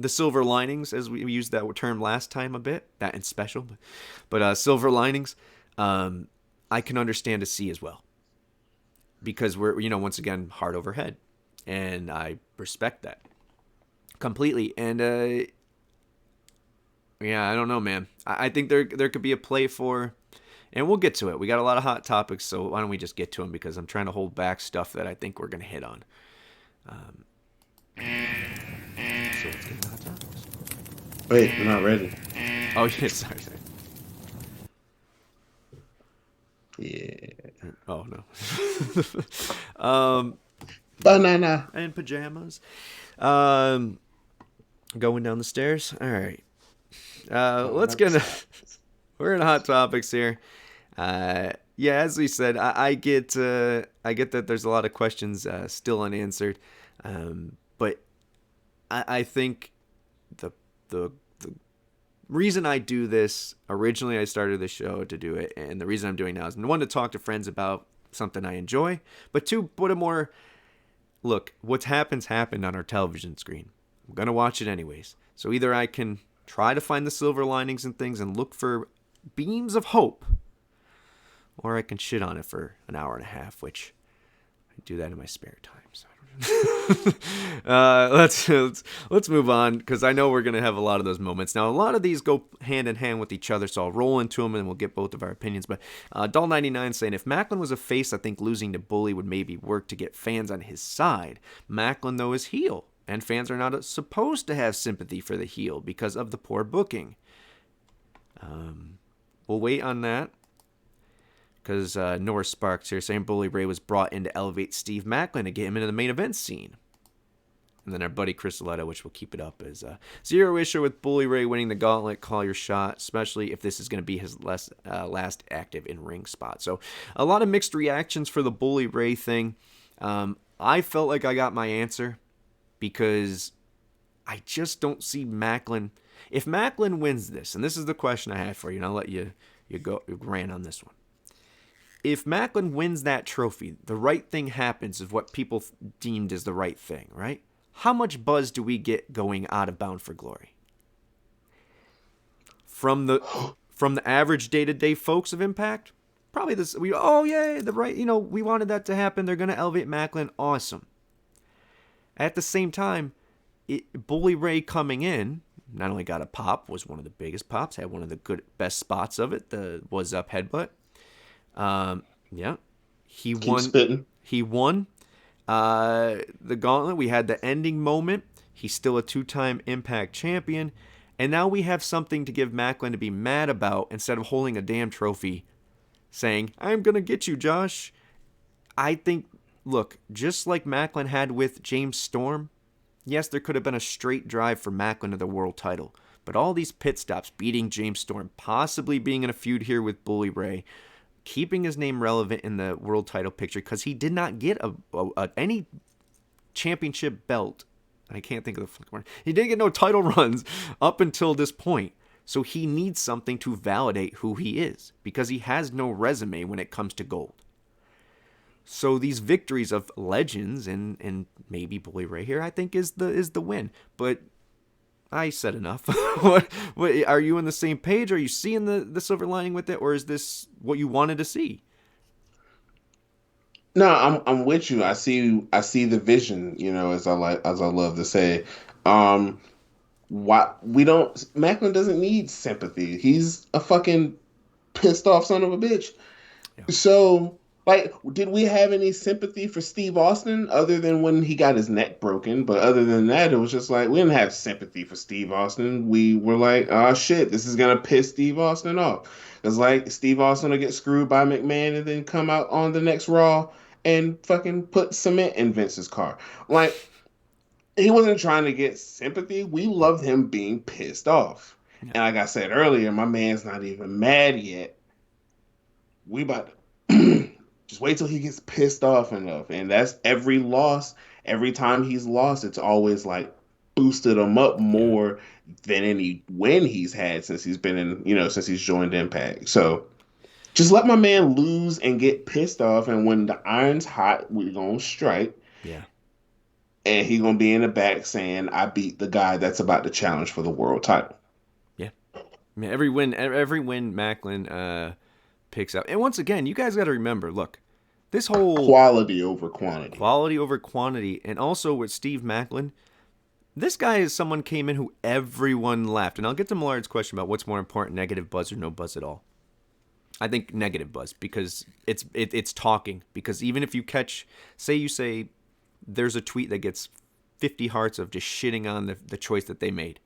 the silver linings, as we used that term last time a bit, that and special, but silver linings, I can understand a C as well, because we're, once again, heart over head, and I respect that completely. And I don't know, man. I think there could be a play for, and we'll get to it. We got a lot of hot topics, so why don't we just get to them, because I'm trying to hold back stuff that I think we're gonna hit on. So let's get to hot topics. Wait, we're not ready. Oh yeah, sorry. Yeah. Oh no. Banana and pajamas. Going down the stairs. All right. Let's get into We're in hot topics here. Yeah, as we said, I get that there's a lot of questions still unanswered, but I think the reason I do this, originally I started the show to do it, and the reason I'm doing now is, one, to talk to friends about something I enjoy, but two, put a more, look, what's happened on our television screen. I'm going to watch it anyways. So either I can try to find the silver linings and things and look for beams of hope, or I can shit on it for an hour and a half, which I do that in my spare time. So let's move on, because I know we're going to have a lot of those moments. Now, a lot of these go hand in hand with each other, so I'll roll into them and we'll get both of our opinions. But Doll99 saying, if Maclin was a face, I think losing to Bully would maybe work to get fans on his side. Maclin, though, is heel, and fans are not supposed to have sympathy for the heel because of the poor booking. We'll wait on that, because Norris Sparks here saying Bully Ray was brought in to elevate Steve Maclin to get him into the main event scene. And then our buddy Chris Aletta, which we'll keep it up, is zero issue with Bully Ray winning the gauntlet. Call your shot, especially if this is going to be his last active in-ring spot. So a lot of mixed reactions for the Bully Ray thing. I felt like I got my answer, because I just don't see Maclin. If Maclin wins this, and this is the question I had for you, and I'll let you go rant on this one. If Maclin wins that trophy, the right thing happens, is what people deemed as the right thing, right? How much buzz do we get going out of Bound for Glory? From the average day-to-day folks of Impact? Probably this, we wanted that to happen. They're going to elevate Maclin. Awesome. At the same time, Bully Ray coming in, not only got a pop, was one of the biggest pops, had one of the best spots of it, the was up headbutt. He won. Spitting. He won the gauntlet. We had the ending moment. He's still a 2-time Impact champion, and now we have something to give Maclin to be mad about instead of holding a damn trophy, saying, "I'm gonna get you, Josh." I think, look, just like Maclin had with James Storm, yes, there could have been a straight drive for Maclin to the world title, but all these pit stops, beating James Storm, possibly being in a feud here with Bully Ray, keeping his name relevant in the world title picture, because he did not get any championship belt. I can't think of the fucking word. He didn't get no title runs up until this point. So he needs something to validate who he is, because he has no resume when it comes to gold. So these victories of legends and maybe Bully Ray here, I think is the win. But I said enough. What are you on the same page? Are you seeing the silver lining with it, or is this what you wanted to see? No, I'm with you. I see the vision, as I love to say. Maclin doesn't need sympathy. He's a fucking pissed off son of a bitch. Yeah. So, did we have any sympathy for Steve Austin other than when he got his neck broken? But other than that, it was just we didn't have sympathy for Steve Austin. We were like, oh shit, this is gonna piss Steve Austin off. It's Steve Austin will get screwed by McMahon and then come out on the next Raw and fucking put cement in Vince's car. He wasn't trying to get sympathy. We loved him being pissed off. Yeah. And like I said earlier, my man's not even mad yet. We about to just wait till he gets pissed off enough. And that's every loss. Every time he's lost, it's always boosted him up more than any win he's had since he's been in, since he's joined Impact. So just let my man lose and get pissed off. And when the iron's hot, we're going to strike. Yeah. And he's going to be in the back saying, I beat the guy that's about to challenge for the world title. Yeah. I mean, every win Maclin picks up. And once again, you guys got to remember, look, this whole quality over quantity. And also with Steve Maclin, this guy is someone came in who everyone laughed. And I'll get to Millard's question about what's more important, negative buzz or no buzz at all. I think negative buzz, because it's talking. Because even if you say there's a tweet that gets 50 hearts of just shitting on the choice that they made.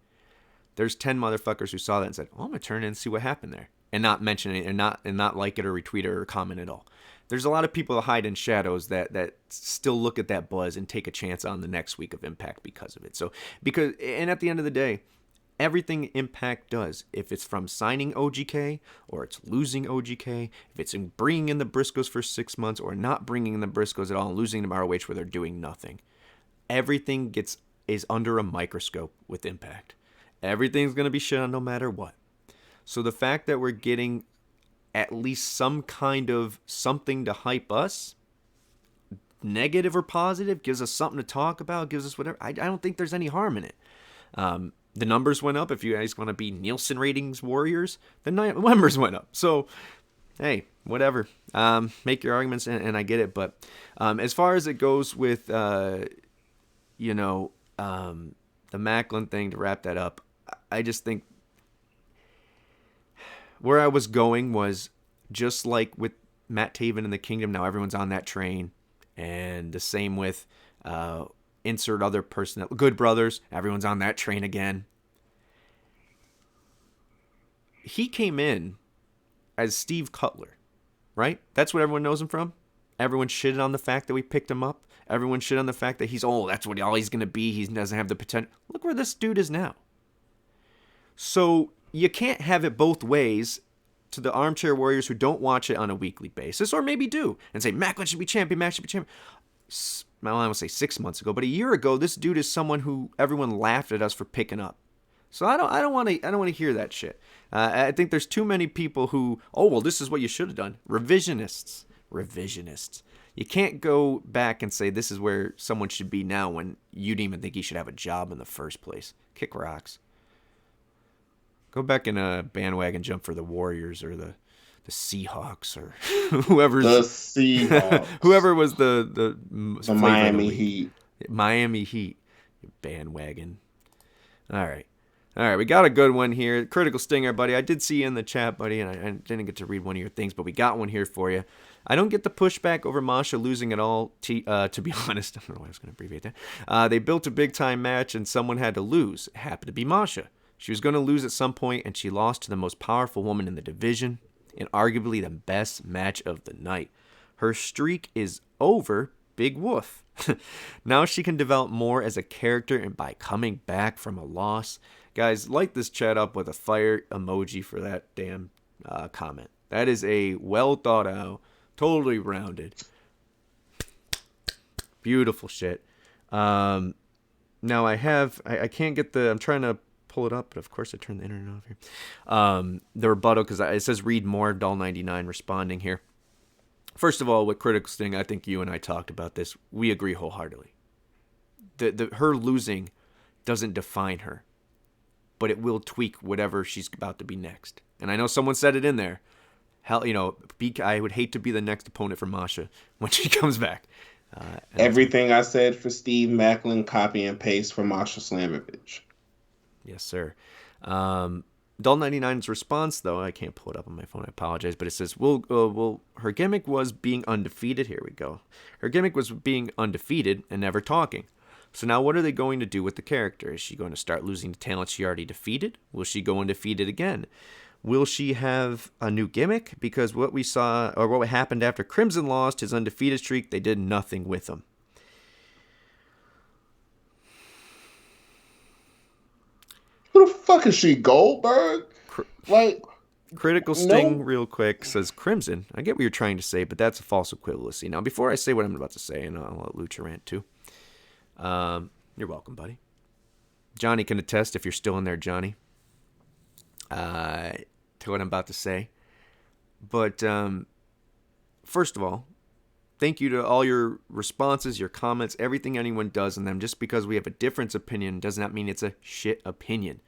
There's 10 motherfuckers who saw that and said, oh, I'm going to turn in and see what happened there. And not mention it and not like it or retweet it or comment at all. There's a lot of people that hide in shadows that still look at that buzz and take a chance on the next week of Impact because of it. And at the end of the day, Everything Impact does, if it's from signing OGK or it's losing OGK, if it's in bringing in the Briscoes for 6 months or not bringing in the Briscoes at all and losing them ROH where they're doing nothing, everything is under a microscope with Impact. Everything's going to be shit on no matter what. So the fact that we're getting at least some kind of something to hype us, negative or positive, gives us something to talk about, gives us whatever, I don't think there's any harm in it. The numbers went up. If you guys want to be Nielsen ratings warriors, the numbers went up. So, hey, whatever. Make your arguments, and I get it. But as far as it goes with, the Maclin thing, to wrap that up, I just think where I was going was just like with Matt Taven and the Kingdom. Now everyone's on that train, and the same with insert other person. Good Brothers, everyone's on that train again. He came in as Steve Cutler, right? That's what everyone knows him from. Everyone shitted on the fact that we picked him up. Everyone shitted on the fact that that's what all he's going to be. He doesn't have the potential. Look where this dude is now. So you can't have it both ways to the armchair warriors who don't watch it on a weekly basis, or maybe do, and say, Maclin should be champion, Mac should be champion. I won't say 6 months ago, but a year ago, this dude is someone who everyone laughed at us for picking up. So I don't want to hear that shit. I think there's too many people who, this is what you should have done. Revisionists. You can't go back and say this is where someone should be now when you didn't even think he should have a job in the first place. Kick rocks. Go back in a bandwagon jump for the Warriors or the Seahawks or whoever's the Seahawks. Whoever was the Miami Heat. Miami Heat bandwagon. All right, we got a good one here. Critical Stinger, buddy. I did see you in the chat, buddy, and I didn't get to read one of your things, but we got one here for you. I don't get the pushback over Masha losing at all, to be honest. I don't know why I was going to abbreviate that. They built a big-time match, and someone had to lose. It happened to be Masha. She was going to lose at some point, and she lost to the most powerful woman in the division, and arguably the best match of the night. Her streak is over. Big woof. Now she can develop more as a character and by coming back from a loss. Guys, light this chat up with a fire emoji for that damn comment. That is a well thought out, totally rounded, beautiful shit. Now I can't get I'm trying to pull it up, but of course I turned the internet off here. The rebuttal, because it says read more, Doll99 responding here. First of all, with Critical Sting, I think you and I talked about this. We agree wholeheartedly. Her losing doesn't define her, but it will tweak whatever she's about to be next. And I know someone said it in there. Hell, I would hate to be the next opponent for Masha when she comes back. Everything I said for Steve Maclin, copy and paste for Masha Slamovich. Yes, sir. Doll99's response, though, I can't pull it up on my phone, I apologize, but it says, her gimmick was being undefeated. Here we go. Her gimmick was being undefeated and never talking. So now what are they going to do with the character? Is she going to start losing the talent she already defeated? Will she go undefeated again? Will she have a new gimmick? Because what we saw, or what happened after Crimson lost his undefeated streak, they did nothing with him. Who the fuck is she, Goldberg? Critical Sting, real quick, says Crimson. I get what you're trying to say, but that's a false equivalency. Now, before I say what I'm about to say, and I'll let Lucha rant too. You're welcome, buddy. Johnny can attest if you're still in there, Johnny. To what I'm about to say. But first of all, thank you to all your responses, your comments, everything anyone does in them. Just because we have a different opinion does not mean it's a shit opinion.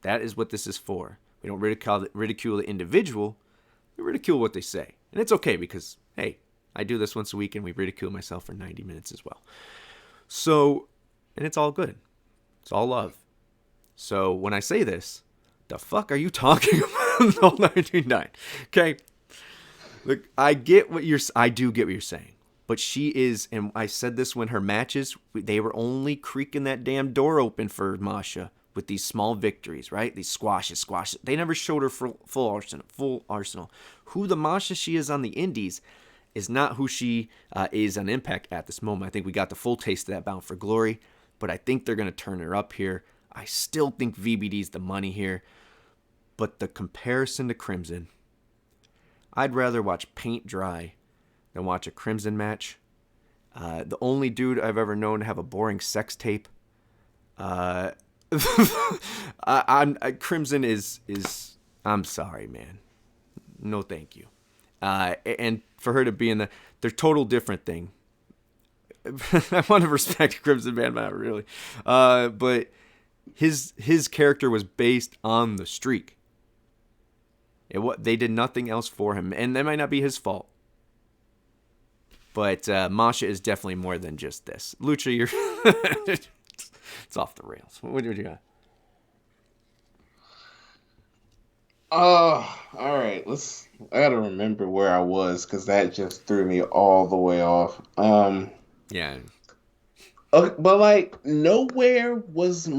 That is what this is for. We don't ridicule the individual. We ridicule what they say. And it's okay because, hey, I do this once a week and we ridicule myself for 90 minutes as well. So, and it's all good. It's all love. So when I say this, the fuck are you talking about? All 99. Okay. Look, I do get what you're saying. But she is, and I said this when her matches, they were only creaking that damn door open for Masha with these small victories, right? These squashes. They never showed her full arsenal. Who the Masha she is on the indies is not who she is on Impact at this moment. I think we got the full taste of that Bound for Glory, but I think they're going to turn her up here. I still think VBD's the money here. But the comparison to Crimson, I'd rather watch paint dry than watch a Crimson match. The only dude I've ever known to have a boring sex tape. Crimson is I'm sorry, man. No, thank you. And for her to be in they're total different thing. I want to respect Crimson, man, but not really. But his character was based on the streak. They did nothing else for him, and that might not be his fault. But Masha is definitely more than just this. Lucha, you're it's off the rails. What do you got? All right. I gotta remember where I was because that just threw me all the way off. Yeah. Okay, but like nowhere was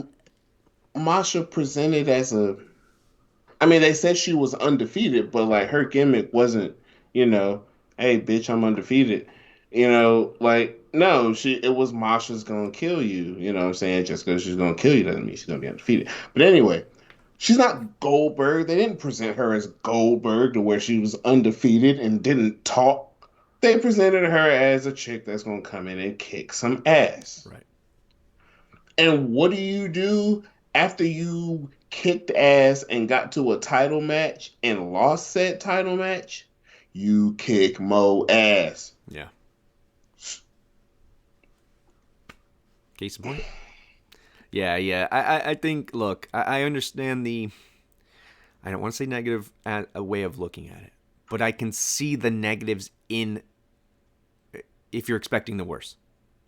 Masha presented as a. I mean, they said she was undefeated, but like her gimmick wasn't, hey, bitch, I'm undefeated. Like no, it was Masha's gonna kill you. You know what I'm saying? Just because she's gonna kill you doesn't mean she's gonna be undefeated. But anyway, she's not Goldberg. They didn't present her as Goldberg to where she was undefeated and didn't talk. They presented her as a chick that's gonna come in and kick some ass. Right. And what do after you kicked ass and got to a title match and lost said title match? You kick mo ass. Yeah. Case in point. Yeah. I think, look, I understand I don't want to say negative a way of looking at it, but I can see the negatives if you're expecting the worst.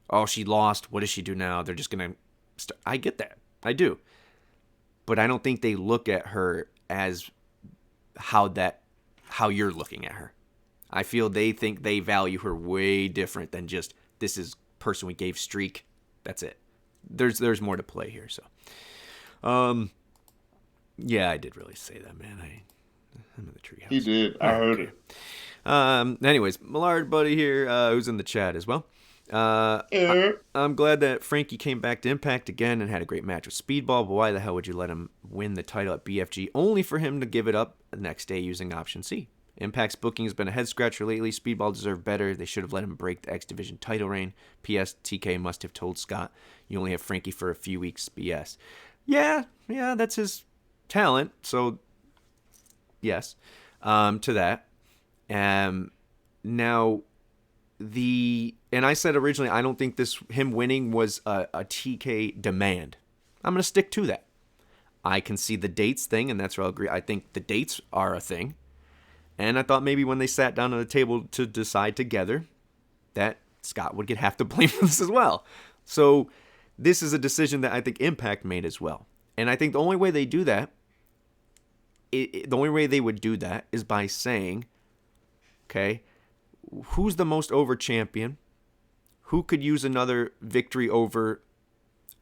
Oh, she lost. What does she do now? They're just going to I get that. I do. But I don't think they look at her as how you're looking at her. I feel they think they value her way different than just this is person we gave streak. That's it. There's more to play here. So, yeah, I did really say that, man. I'm in the treehouse. You did. I heard it. Anyways, Millard buddy here, who's in the chat as well. I'm glad that Frankie came back to Impact again and had a great match with Speedball, but why the hell would you let him win the title at BFG only for him to give it up the next day using option C? Impact's booking has been a head-scratcher lately. Speedball deserved better. They should have let him break the X Division title reign. P.S. TK must have told Scott, you only have Frankie for a few weeks. BS. Yeah, that's his talent. So, yes, to that. Now, and I said originally, I don't think him winning was a TK demand. I'm going to stick to that. I can see the dates thing, and that's where I'll agree. I think the dates are a thing. And I thought maybe when they sat down at the table to decide together that Scott would get half the blame for this as well. So this is a decision that I think Impact made as well. And I think the only way they do that, the only way they would do that is by saying, okay, who's the most over champion? Who could use another victory over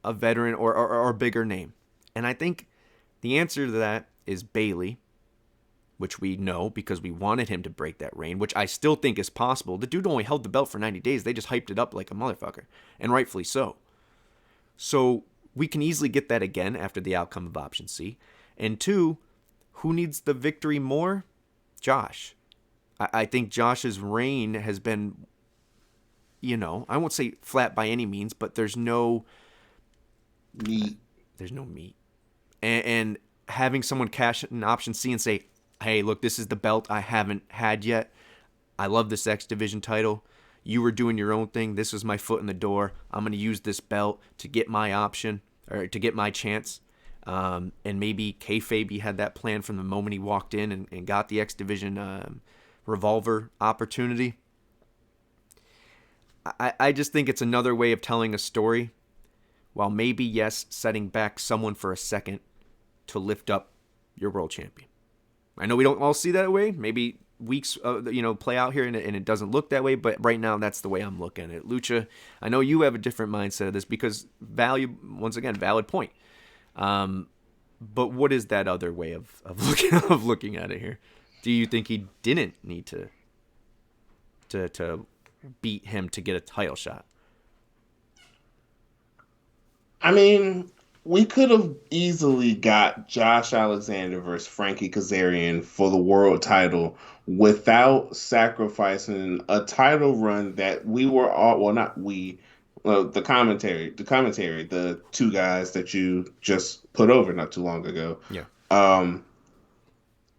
a veteran or a bigger name? And I think the answer to that is Bailey, which we know because we wanted him to break that reign, which I still think is possible. The dude only held the belt for 90 days. They just hyped it up like a motherfucker, and rightfully so. So we can easily get that again after the outcome of option C. And two, who needs the victory more? Josh. I think Josh's reign has been, I won't say flat by any means, but there's no meat. There's no meat. And having someone cash an option C and say, hey, look, this is the belt I haven't had yet. I love this X Division title. You were doing your own thing. This was my foot in the door. I'm going to use this belt to get my option or to get my chance. And maybe kayfabe had that plan from the moment he walked in and got the X Division revolver opportunity. I just think it's another way of telling a story while maybe, yes, setting back someone for a second to lift up your world champion. I know we don't all see that way. Maybe weeks, play out here and it doesn't look that way. But right now, that's the way I'm looking at it. Lucha, I know you have a different mindset of this because valid point. But what is that other way of looking at it here? Do you think he didn't need to beat him to get a title shot? I mean, we could have easily got Josh Alexander versus Frankie Kazarian for the world title without sacrificing a title run that we were all, well, not we, the two guys that you just put over not too long ago. Yeah.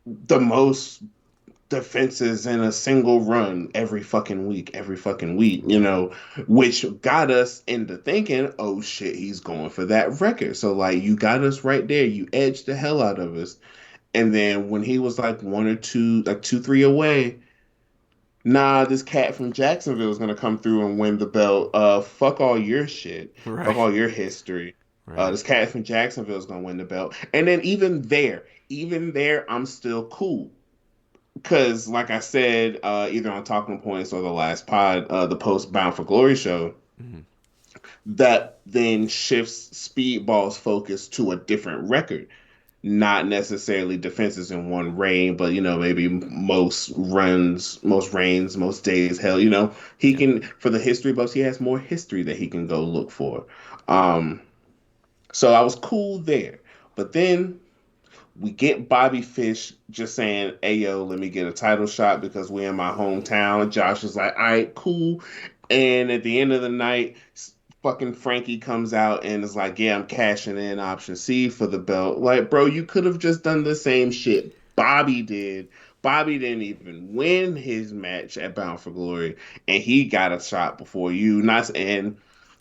The most defenses in a single run every fucking week, you know, which got us into thinking, oh shit, he's going for that record. So like you got us right there. You edged the hell out of us. And then when he was like one or two, like 2-3 away, nah, this cat from Jacksonville is gonna come through and win the belt. Fuck all your shit. Right. Fuck all your history. Right. This cat from Jacksonville is gonna win the belt. And then even there, I'm still cool. Because, like I said, either on Talking Points or the last pod, the post Bound for Glory show, that then shifts Speedball's focus to a different record. Not necessarily defenses in one reign, but, you know, maybe most runs, most reigns, most days. Hell, you know, he can, for the history buffs, he has more history that he can go look for. So I was cool there. But then we get Bobby Fish just saying, hey, yo, let me get a title shot because we're in my hometown. Josh is like, all right, cool. And at the end of the night, fucking Frankie comes out and is like, yeah, I'm cashing in option C for the belt. Like, bro, you could have just done the same shit Bobby did. Bobby didn't even win his match at Bound for Glory, and he got a shot before you. And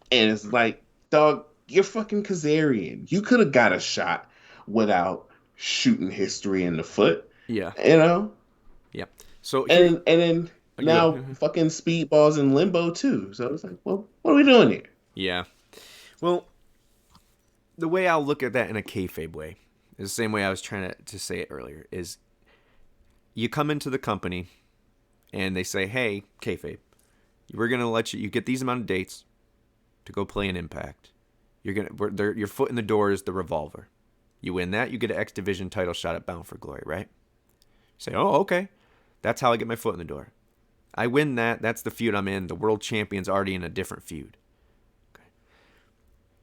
it's like, dog, you're fucking Kazarian. You could have got a shot without shooting history in the foot. Yeah. You know? Yeah. So and then now fucking Speedball's in limbo too. So it's like, well, what are we doing here? Yeah. Well, the way I'll look at that in a kayfabe way is the same way I was trying to say it earlier, is you come into the company and they say, hey, kayfabe, we're going to let you get these amount of dates to go play an Impact. Your foot in the door is the Revolver. You win that, you get an X Division title shot at Bound for Glory, right? Say, oh, okay. That's how I get my foot in the door. I win that. That's the feud I'm in. The world champion's already in a different feud. Okay.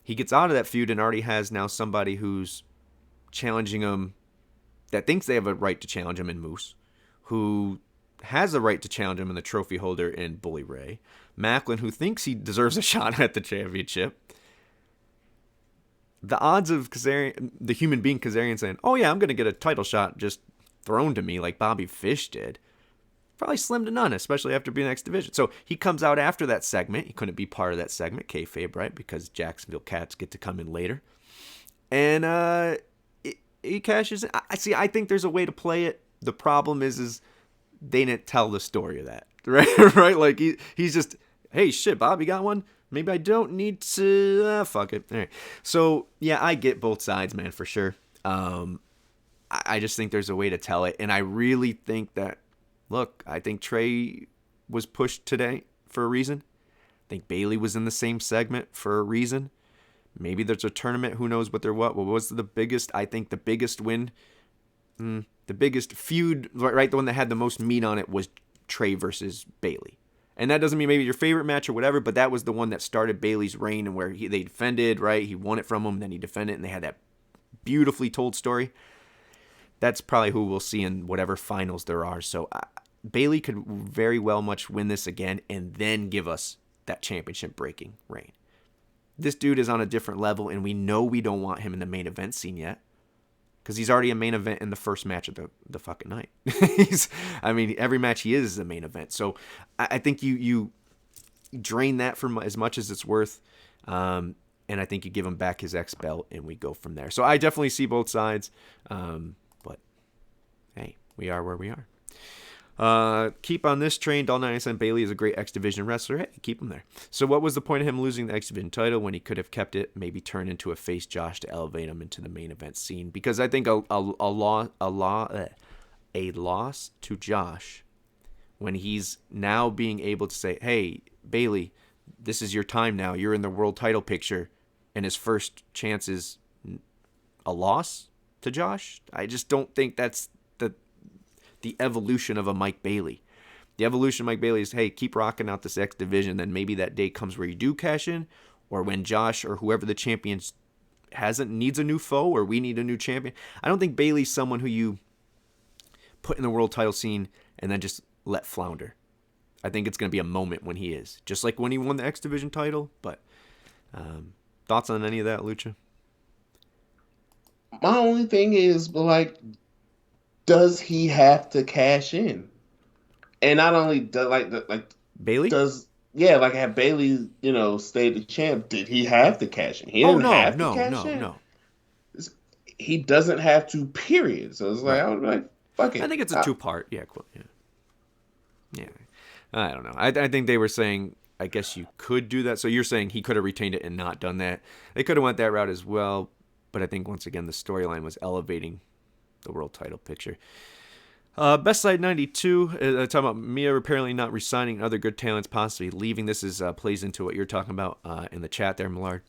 He gets out of that feud and already has now somebody who's challenging him, that thinks they have a right to challenge him in Moose, who has a right to challenge him in the trophy holder in Bully Ray. Maclin, who thinks he deserves a shot at the championship. The odds of Kazarian, the human being Kazarian, saying, oh yeah, I'm going to get a title shot just thrown to me like Bobby Fish did, probably slim to none, especially after being X Division. So he comes out after that segment. He couldn't be part of that segment, kayfabe, right? Because Jacksonville Cats get to come in later. And he cashes in. I think there's a way to play it. The problem is they didn't tell the story of that, right? Right? Like he's just, hey, shit, Bobby got one? Maybe I don't need to, fuck it. All right. So, yeah, I get both sides, man, for sure. I just think there's a way to tell it. And I really think that, look, I think Trey was pushed today for a reason. I think Bayley was in the same segment for a reason. Maybe there's a tournament. Who knows what they're what. What was the biggest? I think the biggest win, the biggest feud, right? The one that had the most meat on it was Trey versus Bayley. And that doesn't mean maybe your favorite match or whatever, but that was the one that started Bayley's reign and where they defended, right? He won it from him, then he defended, and they had that beautifully told story. That's probably who we'll see in whatever finals there are. So Bayley could very well much win this again and then give us that championship breaking reign. This dude is on a different level, and we know we don't want him in the main event scene yet. Because he's already a main event in the first match of the fucking night. Every match he is a main event. So I think you drain that from as much as it's worth. And I think you give him back his X belt and we go from there. So I definitely see both sides. But hey, we are where we are. Keep on this train. Dalton said Bayley is a great X Division wrestler. Hey, keep him there. So what was the point of him losing the X Division title when he could have kept it? Maybe turn into a face Josh to elevate him into the main event scene. Because I think a loss to Josh when he's now being able to say, hey, Bayley, this is your time now. You're in the world title picture. And his first chance is a loss to Josh. I just don't think that's the evolution of a Mike Bayley. The evolution of Mike Bayley is, hey, keep rocking out this X Division, then maybe that day comes where you do cash in, or when Josh or whoever the champions needs a new foe, or we need a new champion. I don't think Bayley's someone who you put in the world title scene and then just let flounder. I think it's going to be a moment when he is, just like when he won the X Division title. But thoughts on any of that, Lucha? My only thing is, like, does he have to cash in? And not only Bayley have Bayley, stayed the champ? Did he have to cash in? He didn't have to cash in. No. He doesn't have to. Period. So it's like, I was like, fuck it. I think it's a 2-part. Yeah, cool. Yeah. I don't know. I think they were saying, I guess you could do that. So you're saying he could have retained it and not done that. They could have went that route as well. But I think, once again, the storyline was elevating the world title picture. Best Side 92, talking about Mia apparently not resigning, other good talents possibly leaving. This is plays into what you're talking about in the chat there, Millard.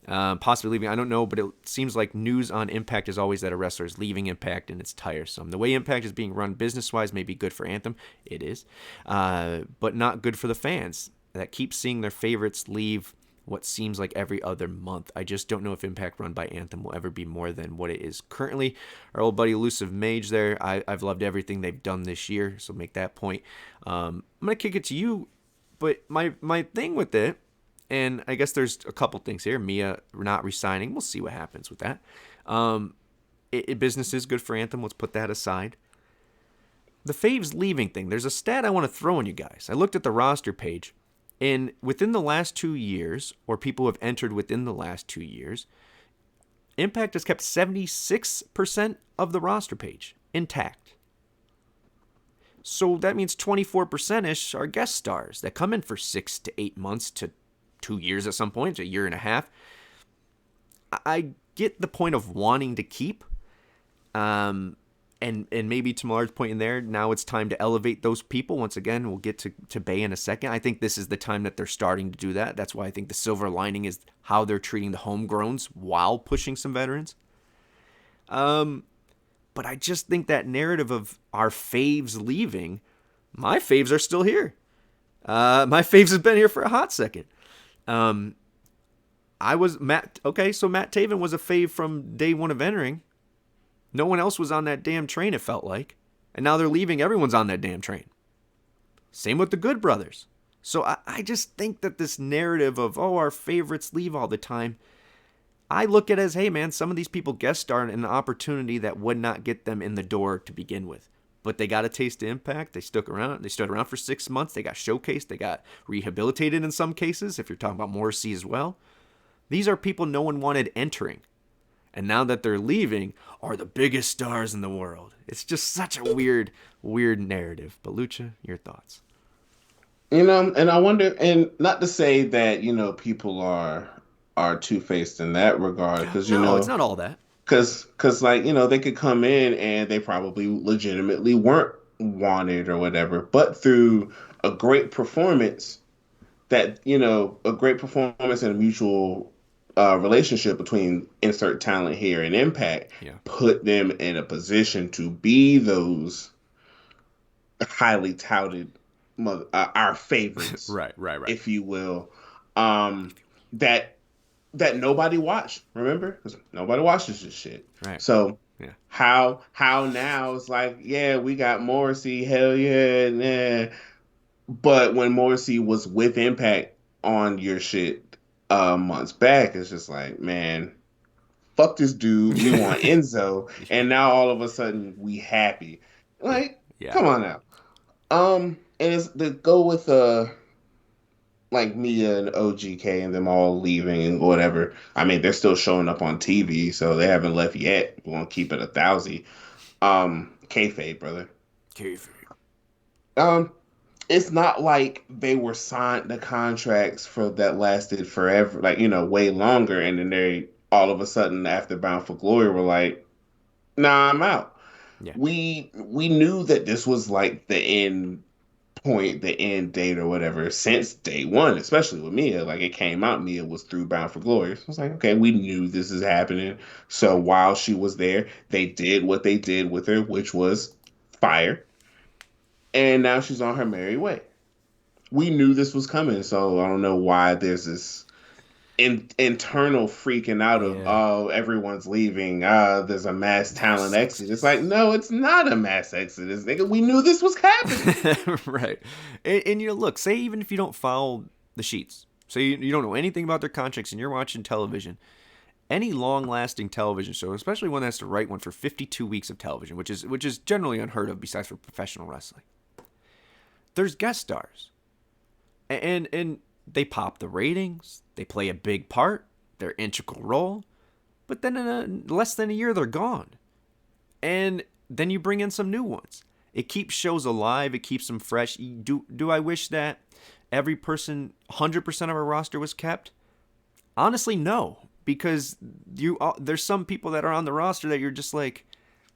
Possibly leaving, I don't know, but it seems like news on Impact is always that a wrestler is leaving Impact, and it's tiresome. The way Impact is being run business-wise may be good for Anthem. It is. But not good for the fans that keep seeing their favorites leave what seems like every other month. I just don't know if Impact run by Anthem will ever be more than what it is currently. Our old buddy Elusive Mage there, I've loved everything they've done this year, so make that point. I'm going to kick it to you, but my thing with it, and I guess there's a couple things here. Mia not resigning, we'll see what happens with that. Business is good for Anthem, let's put that aside. The Faves leaving thing, there's a stat I want to throw on you guys. I looked at the roster page, and within the last 2 years, or people who have entered within the last 2 years, Impact has kept 76% of the roster page intact. So that means 24%-ish are guest stars that come in for 6 to 8 months to 2 years at some point, a year and a half. I get the point of wanting to keep, and maybe to Millard's point in there, now it's time to elevate those people. Once again, we'll get to Bay in a second. I think this is the time that they're starting to do that. That's why I think the silver lining is how they're treating the homegrowns while pushing some veterans. But I just think that narrative of our faves leaving, my faves are still here. My faves have been here for a hot second. So Matt Taven was a fave from day one of entering. No one else was on that damn train, it felt like. And now they're leaving. Everyone's on that damn train. Same with the Good Brothers. So I just think that this narrative of, our favorites leave all the time, I look at it as, hey, man, some of these people guest starred in an opportunity that would not get them in the door to begin with. But they got a taste of Impact. They stuck around. They stood around for 6 months. They got showcased. They got rehabilitated in some cases, if you're talking about Morrissey as well. These are people no one wanted entering. And now that they're leaving, are the biggest stars in the world. It's just such a weird narrative. But Lucha, your thoughts? And I wonder, and not to say that, people are two-faced in that regard, because, No, it's not all that. Because they could come in and they probably legitimately weren't wanted or whatever, but through a great performance and a mutual relationship between insert talent here and Impact, put them in a position to be those highly touted our favorites, right, if you will, that nobody watched. Remember, because nobody watches this shit. Right. So how now it's like, we got Morrissey, hell yeah. But when Morrissey was with Impact on your shit months back, it's just like, man, fuck this dude. We want Enzo, and now all of a sudden we happy. Like, come on now. And it's to go with like Mia and OGK and them all leaving and whatever. I mean, they're still showing up on TV, so they haven't left yet. We want to keep it 1,000. Kayfabe, brother. Kayfabe. It's not like they were signed to contracts that lasted forever, way longer, and then they all of a sudden after Bound for Glory were like, nah, I'm out. Yeah. We knew that this was like the end point, the end date or whatever since day one, especially with Mia. Like, it came out, Mia was through Bound for Glory. So it's like, okay, we knew this is happening. So while she was there, they did what they did with her, which was fire. And now she's on her merry way. We knew this was coming, so I don't know why there's this internal freaking out of, oh, everyone's leaving, there's a mass talent exit. It's like, no, it's not a mass exodus, nigga. We knew this was happening. Right. And you know, look, say even if you don't follow the sheets, so you don't know anything about their contracts and you're watching television, any long-lasting television show, especially one that has to write one for 52 weeks of television, which is generally unheard of besides for professional wrestling, there's guest stars. And they pop the ratings, they play a big part, they're integral role, but then in less than a year, they're gone. And then you bring in some new ones. It keeps shows alive, it keeps them fresh. Do I wish that every person, 100% of our roster was kept? Honestly, no. Because there's some people that are on the roster that you're just like,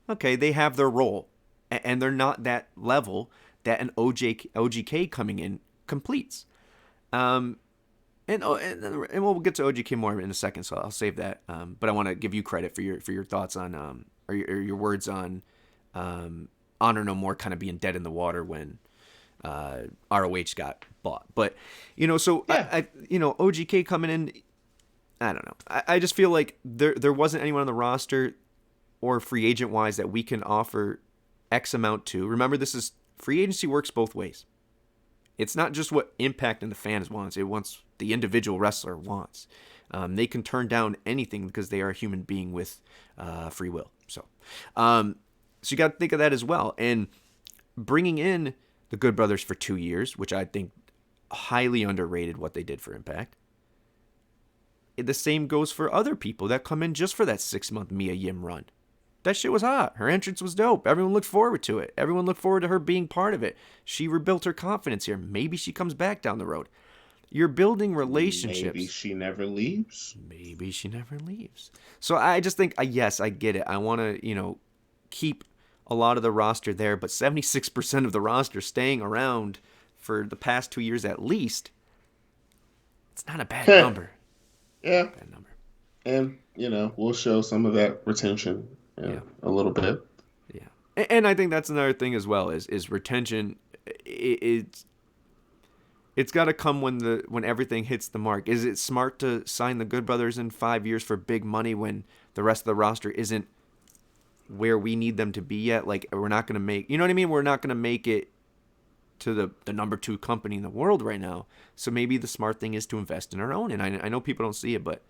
okay, they have their role. And they're not that level that an OGK coming in completes. And we'll get to OGK more in a second, so I'll save that. But I want to give you credit for your thoughts on or your words on Honor No More kind of being dead in the water when ROH got bought. But so yeah. OGK coming in, I don't know. I just feel like there wasn't anyone on the roster or free agent wise that we can offer X amount to. Remember, this is free agency works both ways. It's not just what Impact and the fans wants. It wants the individual wrestler wants. They can turn down anything because they are a human being with free will. So you got to think of that as well. And bringing in the Good Brothers for 2 years, which I think highly underrated what they did for Impact. The same goes for other people that come in just for that 6-month Mia Yim run. That shit was hot. Her entrance was dope. Everyone looked forward to it. Everyone looked forward to her being part of it. She rebuilt her confidence here. Maybe she comes back down the road. You're building relationships. Maybe she never leaves. So I just think, yes, I get it. I want to, keep a lot of the roster there, but 76% of the roster staying around for the past 2 years at least, it's not a bad number. Yeah. Bad number. And, we'll show some of that retention. A little bit. Yeah. And I think that's another thing as well is retention. It's got to come when everything hits the mark. Is it smart to sign the Good Brothers in 5 years for big money when the rest of the roster isn't where we need them to be yet? Like, we're not going to make, you know what I mean? We're not going to make it to the number 2 company in the world right now. So maybe the smart thing is to invest in our own. And I know people don't see it, but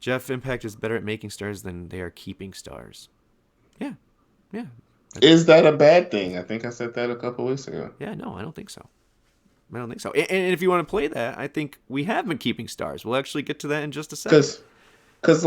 Geoff, Impact is better at making stars than they are keeping stars. Yeah. Is that a bad thing? I think I said that a couple weeks ago. Yeah, no, I don't think so. And if you want to play that, I think we have been keeping stars. We'll actually get to that in just a second. Because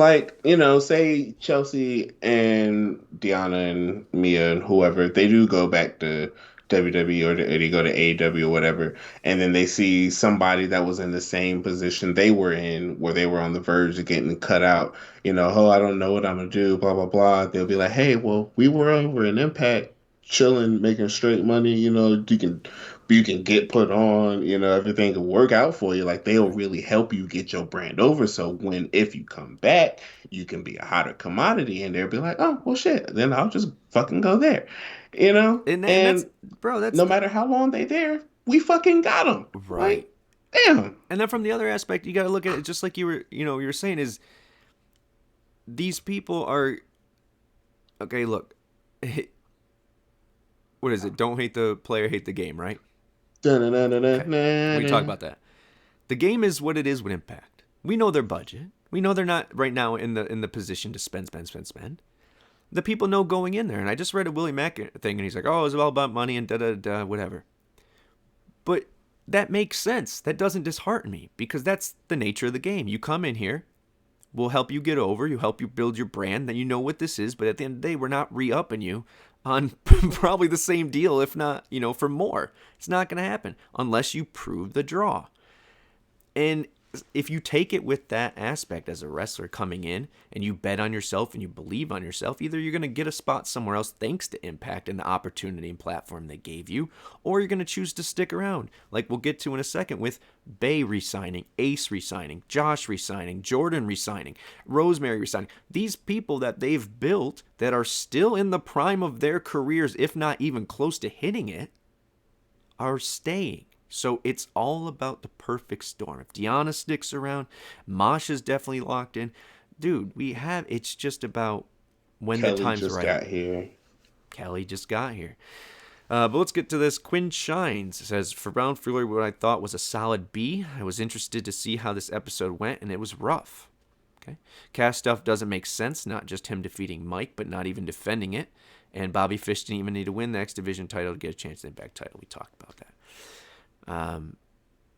say Chelsea and Deanna and Mia and whoever, they do go back to WWE or they go to AEW or whatever, and then they see somebody that was in the same position they were in, where they were on the verge of getting cut out, I don't know what I'm going to do, blah, blah, blah. They'll be like, hey, well, we were over in Impact, chilling, making straight money, you can get put on, everything will work out for you. Like, they'll really help you get your brand over. So if you come back, you can be a hotter commodity, and they'll be like, oh, well, shit, then I'll just fucking go there. And that's no matter how long they there, we fucking got them. Right. Like, damn. And then from the other aspect, you got to look at it just like you were saying, is these people are, okay, look, what is it? Don't hate the player, hate the game, right? Okay. We talk about that. The game is what it is with Impact. We know their budget. We know they're not right now in the position to spend. The people know going in there. And I just read a Willie Mack thing, and he's like, oh, it's all about money and da-da-da, whatever. But that makes sense. That doesn't dishearten me, because that's the nature of the game. You come in here, we'll help you get over, you help you build your brand, then you know what this is. But at the end of the day, we're not re-upping you on probably the same deal, if not, for more. It's not going to happen unless you prove the draw. And if you take it with that aspect as a wrestler coming in and you bet on yourself and you believe on yourself, either you're going to get a spot somewhere else thanks to Impact and the opportunity and platform they gave you, or you're going to choose to stick around, like we'll get to in a second with Bay resigning, Ace resigning, Josh resigning, Jordan resigning, Rosemary resigning. These people that they've built that are still in the prime of their careers, if not even close to hitting it, are staying. So it's all about the perfect storm. If Deanna sticks around, Masha's definitely locked in. Dude, it's just about when Kelly the time's just right. got here. Kelly just got here. But let's get to this. Quinn Shines says, for Brown Fuller, what I thought was a solid B. I was interested to see how this episode went, and it was rough. Okay. Cass stuff doesn't make sense, not just him defeating Mike, but not even defending it. And Bobby Fish didn't even need to win the X Division title to get a chance at the Impact title. We talked about that.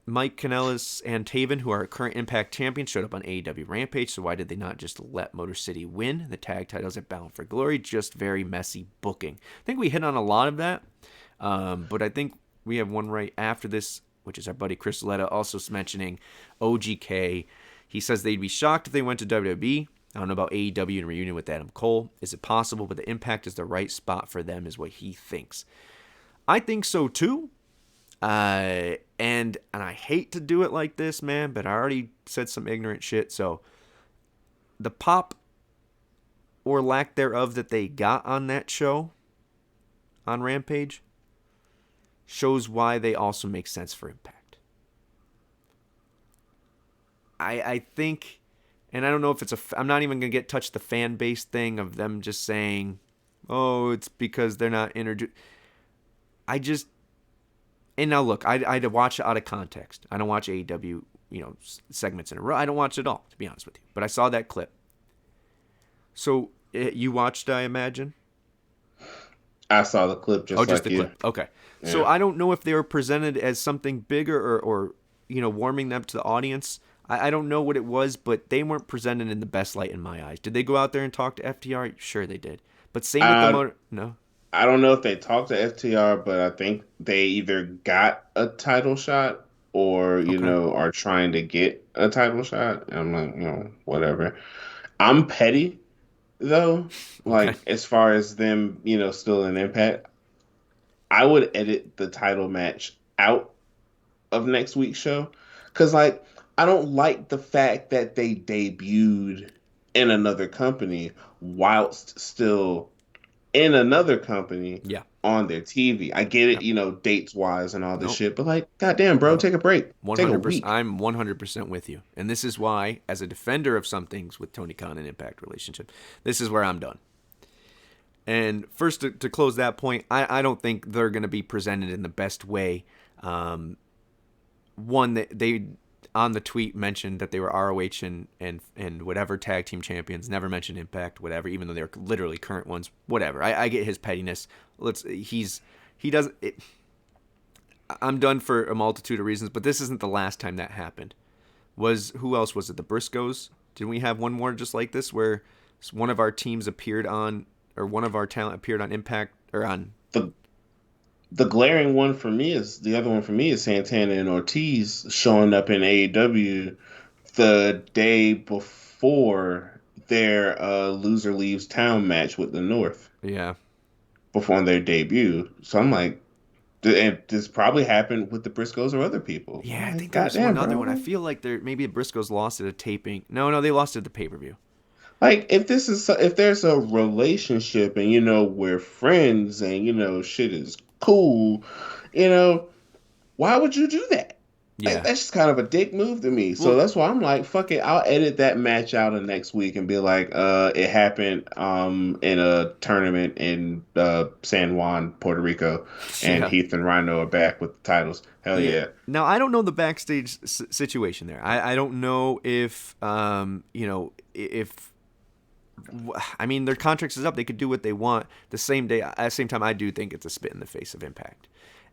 Mike Kanellis and Taven, who are current Impact champions, showed up on AEW Rampage, so why did they not just let Motor City win the tag titles at Bound for Glory? Just very messy booking. I think we hit on a lot of that, but I think we have one right after this, which is our buddy Chris Letta also mentioning OGK. He says they'd be shocked if they went to WWE. I don't know about AEW and reunion with Adam Cole. Is it possible? But the Impact is the right spot for them, is what he thinks. I think so too. And I hate to do it like this, man, but I already said some ignorant shit. So the pop or lack thereof that they got on that show on Rampage shows why they also make sense for Impact. I think, and I don't know if I'm not even going to touch the fan base thing of them just saying, oh, it's because they're not introduced. And now look, I watch it out of context. I don't watch AEW, segments in a row. I don't watch it all, to be honest with you. But I saw that clip. So you watched, I imagine? I saw the clip just the clip. Okay. Yeah. So I don't know if they were presented as something bigger or warming them to the audience. I don't know what it was, but they weren't presented in the best light in my eyes. Did they go out there and talk to FTR? Sure they did. But same with no? I don't know if they talked to FTR, but I think they either got a title shot or, are trying to get a title shot. And I'm like, whatever. I'm petty, though. Like, as far as them, still in Impact, I would edit the title match out of next week's show. Because, I don't like the fact that they debuted in another company whilst still in another company on their TV. I get it, dates wise and all this shit, but goddamn, bro, take a break. 100%. Take a week. I'm 100% with you. And this is why, as a defender of some things with Tony Khan and Impact relationship, this is where I'm done. And first, to close that point, I don't think they're going to be presented in the best way. One, that they on the tweet mentioned that they were ROH and whatever tag team champions, never mentioned Impact, whatever, even though they're literally current ones, whatever. I get his pettiness. I'm done for a multitude of reasons, but this isn't the last time that happened. Who else was it? The Briscoes? Didn't we have one more just like this where one of our teams appeared on, or one of our talent appeared on Impact or on the glaring one for me is Santana and Ortiz showing up in AEW the day before their loser leaves town match with the North. Yeah. Before their debut. So I'm like, and this probably happened with the Briscoes or other people. Yeah, I think there's one other one. I feel like maybe the Briscoes lost at a taping. No, they lost at the pay-per-view. If there's a relationship and we're friends and shit is cool, why would you do that? Yeah. That's just kind of a dick move to me. So that's why I'm like, fuck it, I'll edit that match out of next week and be like, it happened in a tournament in San Juan, Puerto Rico, and Heath and Rhino are back with the titles. Hell yeah. Now I don't know the backstage situation there. I don't know if their contracts is up. They could do what they want the same day. At the same time, I do think it's a spit in the face of Impact.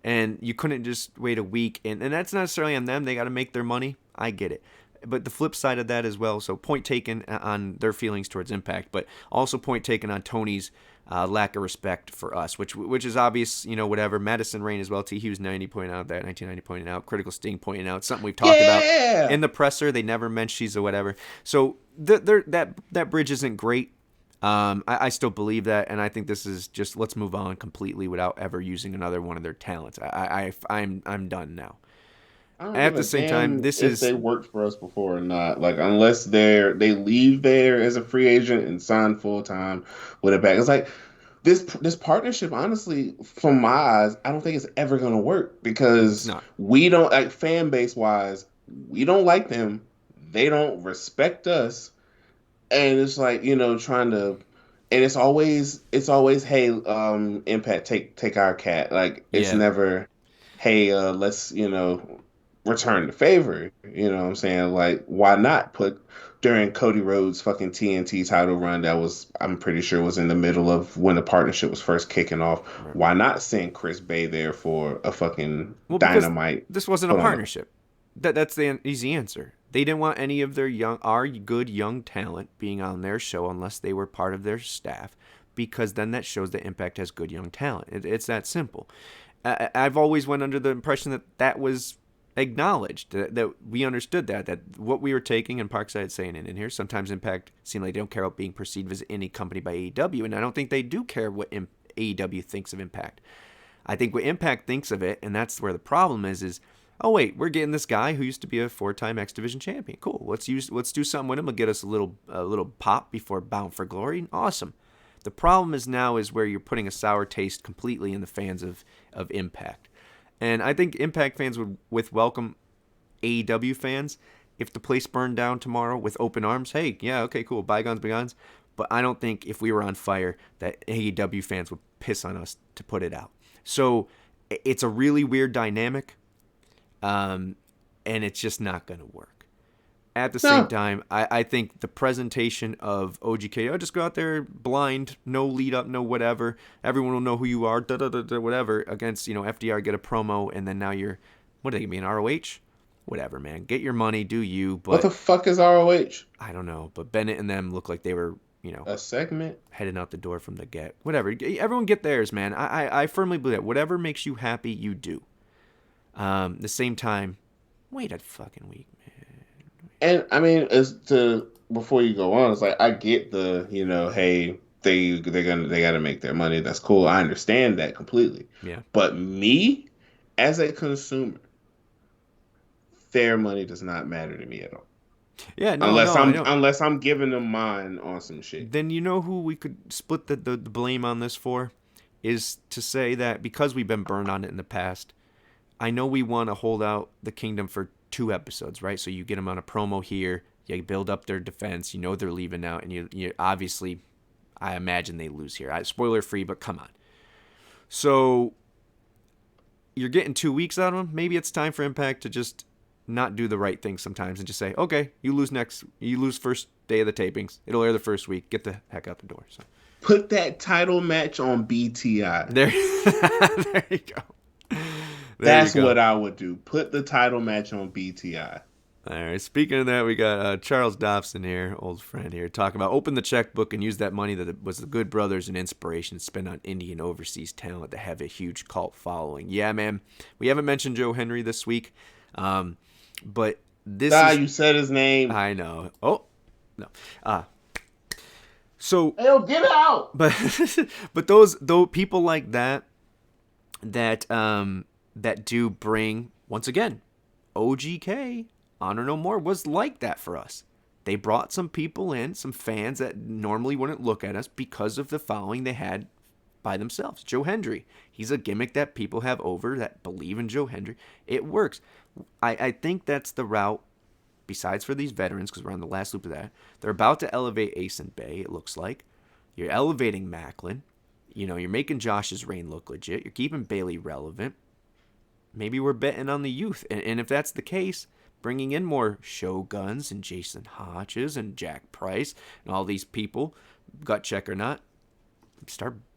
And you couldn't just wait a week. And that's not necessarily on them. They got to make their money. I get it. But the flip side of that as well. So point taken on their feelings towards Impact, but also point taken on Tony's lack of respect for us, which is obvious, whatever. Madison Rain as well. T. Hughes 1990 pointing out. Critical Sting pointing out. Something we've talked about in the presser. They never mentioned she's a whatever. So that bridge isn't great. I still believe that, and I think this is just let's move on completely without ever using another one of their talents. I'm done now. At the same time, this is if they worked for us before or not. Unless they leave there as a free agent and sign full time with it back. It's like this partnership, honestly, from my eyes, I don't think it's ever gonna work because No. we don't like fan base wise, we don't like them. They don't respect us, and it's like trying to, and it's always hey, Impact, take our cat. Like it's Yeah. never hey, let's return the favor. You know what I'm saying? Like why not put during Cody Rhodes' fucking TNT title run that was, I'm pretty sure, was in the middle of when the partnership was first kicking off. Right. Why not send Chris Bay there for a fucking Well, because dynamite? this wasn't a put on the- partnership. That's the easy answer. They didn't want any of our good young talent being on their show unless they were part of their staff, because then that shows that Impact has good young talent. It's that simple. I've always went under the impression that was acknowledged, that we understood that what we were taking, and Parkside saying it in here, sometimes Impact seem like they don't care about being perceived as any company by AEW, and I don't think they do care what AEW thinks of Impact. I think what Impact thinks of it, and that's where the problem is oh wait, we're getting this guy who used to be a 4-time X Division champion. Cool. Let's do something with him. It'll get us a little pop before Bound for Glory. Awesome. The problem is where you're putting a sour taste completely in the fans of Impact. And I think Impact fans would welcome AEW fans if the place burned down tomorrow with open arms. Hey, yeah, okay, cool. Bygones, bygones. But I don't think if we were on fire that AEW fans would piss on us to put it out. So it's a really weird dynamic. And it's just not going to work. At the same time, I think the presentation of OGK, just go out there blind, no lead up, no whatever. Everyone will know who you are, whatever, against, FDR, get a promo, and then now you're, what do they mean, ROH? Whatever, man. Get your money, do you. But what the fuck is ROH? I don't know. But Bennett and them look like they were, a segment? heading out the door from the get. Whatever. Everyone get theirs, man. I firmly believe that. Whatever makes you happy, you do. The same time, wait a fucking week, man. And I mean, before you go on, it's like I get the hey, they gotta make their money. That's cool. I understand that completely. Yeah. But me, as a consumer, their money does not matter to me at all. Yeah, no, unless I'm giving them mine on some shit. Then you know who we could split the blame on this for is to say that because we've been burned on it in the past. I know we want to hold out the Kingdom for 2 episodes, right? So you get them on a promo here, you build up their defense, they're leaving out, and you obviously, I imagine they lose here. Spoiler free, but come on. So you're getting 2 weeks out of them. Maybe it's time for Impact to just not do the right thing sometimes and just say, okay, you lose first day of the tapings. It'll air the first week. Get the heck out the door. So put that title match on BTI. There you go. That's what I would do. Put the title match on BTI. All right. Speaking of that, we got Charles Dobson here, old friend here, talking about open the checkbook and use that money that was the Good Brothers and inspiration to spend on indie and overseas talent that have a huge cult following. Yeah, man. We haven't mentioned Joe Henry this week, but this you said his name. I know. Oh, no. So. Hell, get out. But those people like that do bring, once again, OGK, Honor No More, was like that for us. They brought some people in, some fans that normally wouldn't look at us because of the following they had by themselves. Joe Hendry, he's a gimmick that people have over that believe in Joe Hendry. It works. I think that's the route, besides for these veterans, because we're on the last loop of that. They're about to elevate Ace and Bay, it looks like. You're elevating Maclin. You're making Josh's reign look legit. You're keeping Bailey relevant. Maybe we're betting on the youth. And if that's the case, bringing in more Shoguns and Jason Hodges and Jack Price and all these people, gut check or not,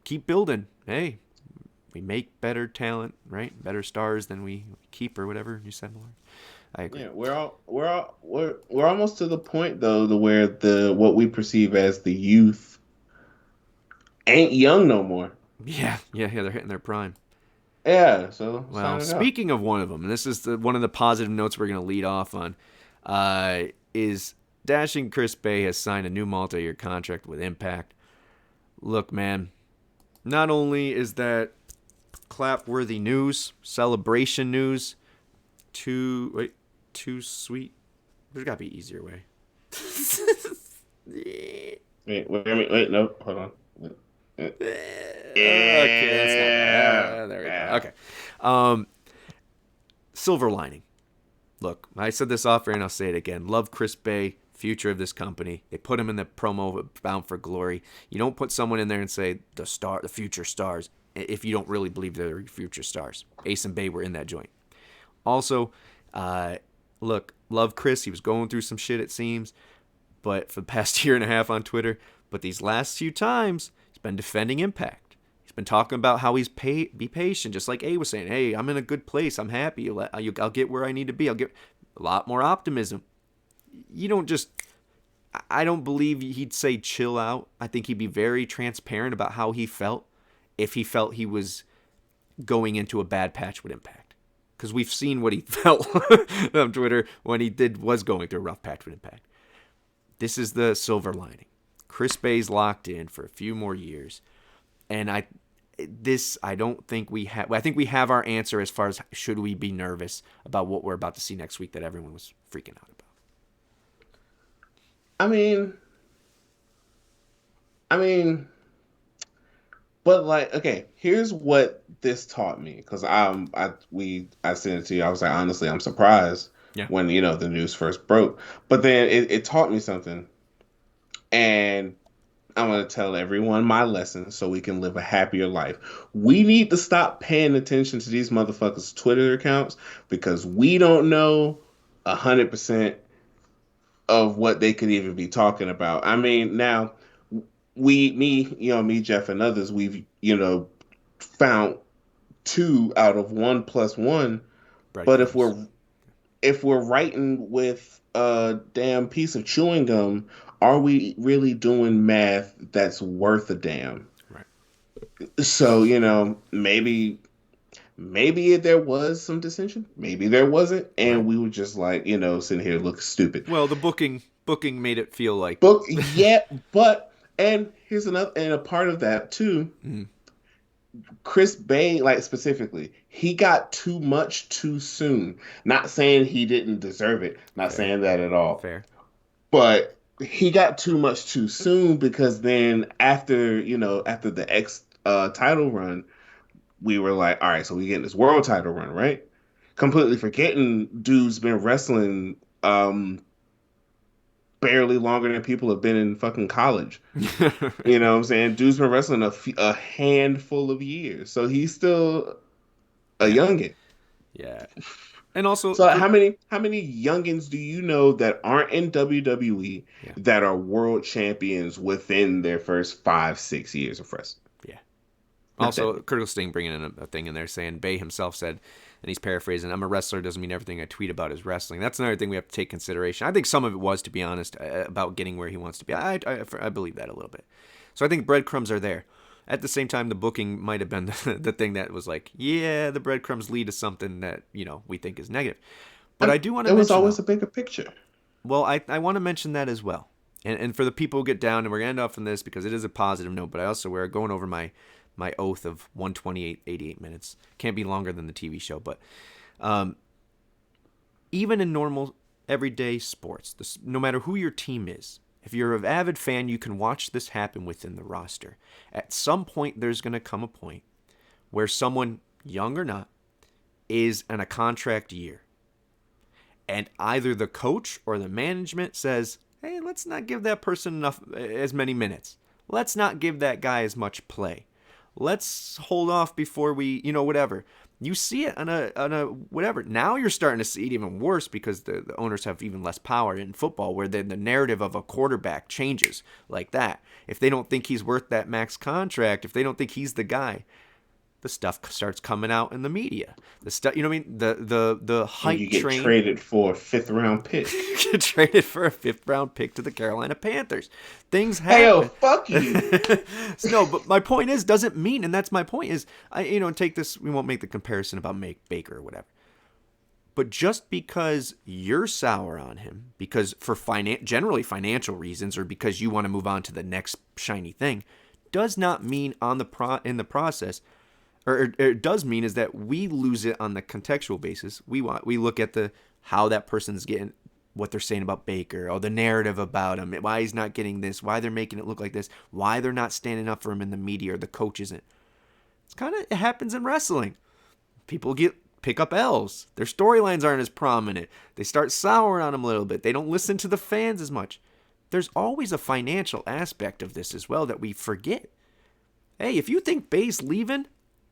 keep building. Hey, we make better talent, right? Better stars than we keep, or whatever you said, Lauren. I agree. Yeah, we're almost to the point though, where what we perceive as the youth ain't young no more. Yeah, they're hitting their prime. Yeah, so well, speaking of one of them, and this is one of the positive notes we're going to lead off on, is Dashing Chris Bay has signed a new multi-year contract with Impact. Look, man, not only is that clap-worthy news, celebration news, too sweet. There's got to be an easier way. Wait, no, hold on. Okay, that's not bad. There we go. Okay. Silver lining. Look, I said this off air and I'll say it again. Love Chris Bay, future of this company. They put him in the promo of Bound for Glory. You don't put someone in there and say the future stars if you don't really believe they're future stars. Ace and Bay were in that joint. Also, look, love Chris. He was going through some shit, it seems, but for the past year and a half on Twitter. But these last few times, he's been defending Impact. He's been talking about how he's be patient, just like A was saying. Hey, I'm in a good place. I'm happy. I'll get where I need to be. I'll get a lot more optimism. You don't just... I don't believe he'd say chill out. I think he'd be very transparent about how he felt if he felt he was going into a bad patch with Impact. Because we've seen what he felt on Twitter when he was going through a rough patch with Impact. This is the silver lining. Chris Bay's locked in for a few more years. And I don't think we have... I think we have our answer as far as should we be nervous about what we're about to see next week that everyone was freaking out about. I mean, but like, okay, here's what this taught me, because I sent it to you. I was like, honestly, I'm surprised when the news first broke, but then it taught me something, and I'm gonna tell everyone my lesson so we can live a happier life. We need to stop paying attention to these motherfuckers' Twitter accounts because we don't know 100% of what they could even be talking about. I mean, now me, Geoff, and others, we've, found 2 out of 1 + 1. But if we're writing with a damn piece of chewing gum, are we really doing math that's worth a damn? Right. So, maybe there was some dissension. Maybe there wasn't. And we were just like, sitting here looking stupid. Well, the booking made it feel like... And here's another, and a part of that too, Chris Bay, like specifically, he got too much too soon. Not saying he didn't deserve it. Not saying that at all. Fair. But he got too much too soon because then after the X title run, we were like, all right, so we getting this world title run, right? Completely forgetting dude's been wrestling barely longer than people have been in fucking college. You know what I'm saying? Dude's been wrestling a handful of years. So he's still a youngin'. Yeah. And also... So how many youngins do you know that aren't in WWE that are world champions within their first 5-6 years of wrestling? Yeah. Also, Curtis Sting bringing in a thing in there saying Bay himself said, and he's paraphrasing, I'm a wrestler doesn't mean everything I tweet about is wrestling. That's another thing we have to take consideration. I think some of it was, to be honest, about getting where he wants to be. I believe that a little bit. So I think breadcrumbs are there. At the same time, the booking might have been the thing that was like, the breadcrumbs lead to something that, we think is negative. But I do want to mention... It was always a bigger picture. Well, I want to mention that as well. And for the people who get down, and we're going to end off on this because it is a positive note, but we're going over my oath of 128.88 minutes. Can't be longer than the TV show, but even in normal, everyday sports, no matter who your team is, if you're an avid fan, you can watch this happen within the roster. At some point, there's going to come a point where someone, young or not, is in a contract year. And either the coach or the management says, hey, let's not give that person as many minutes. Let's not give that guy as much play. Let's hold off before we, whatever. You see it on a whatever. Now you're starting to see it even worse because the owners have even less power in football, where the narrative of a quarterback changes like that. If they don't think he's worth that max contract, if they don't think he's the guy, the stuff starts coming out in the media. The stuff, you know what I mean? The hype you get train. Traded for a 5th round pick. You get traded for a 5th round pick to the Carolina Panthers. Things happen. Hey, fuck you. No, but my point is, doesn't mean, and that's my point is, take this. We won't make the comparison about Baker or whatever. But just because you're sour on him, because for generally financial reasons, or because you want to move on to the next shiny thing, does not mean in the process. Or it does mean is that we lose it on the contextual basis. We look at how that person's getting, what they're saying about Baker, or the narrative about him, why he's not getting this, why they're making it look like this, why they're not standing up for him in the media, or the coach isn't. It happens in wrestling. People pick up L's. Their storylines aren't as prominent. They start souring on them a little bit. They don't listen to the fans as much. There's always a financial aspect of this as well that we forget. Hey, if you think Bay's leaving,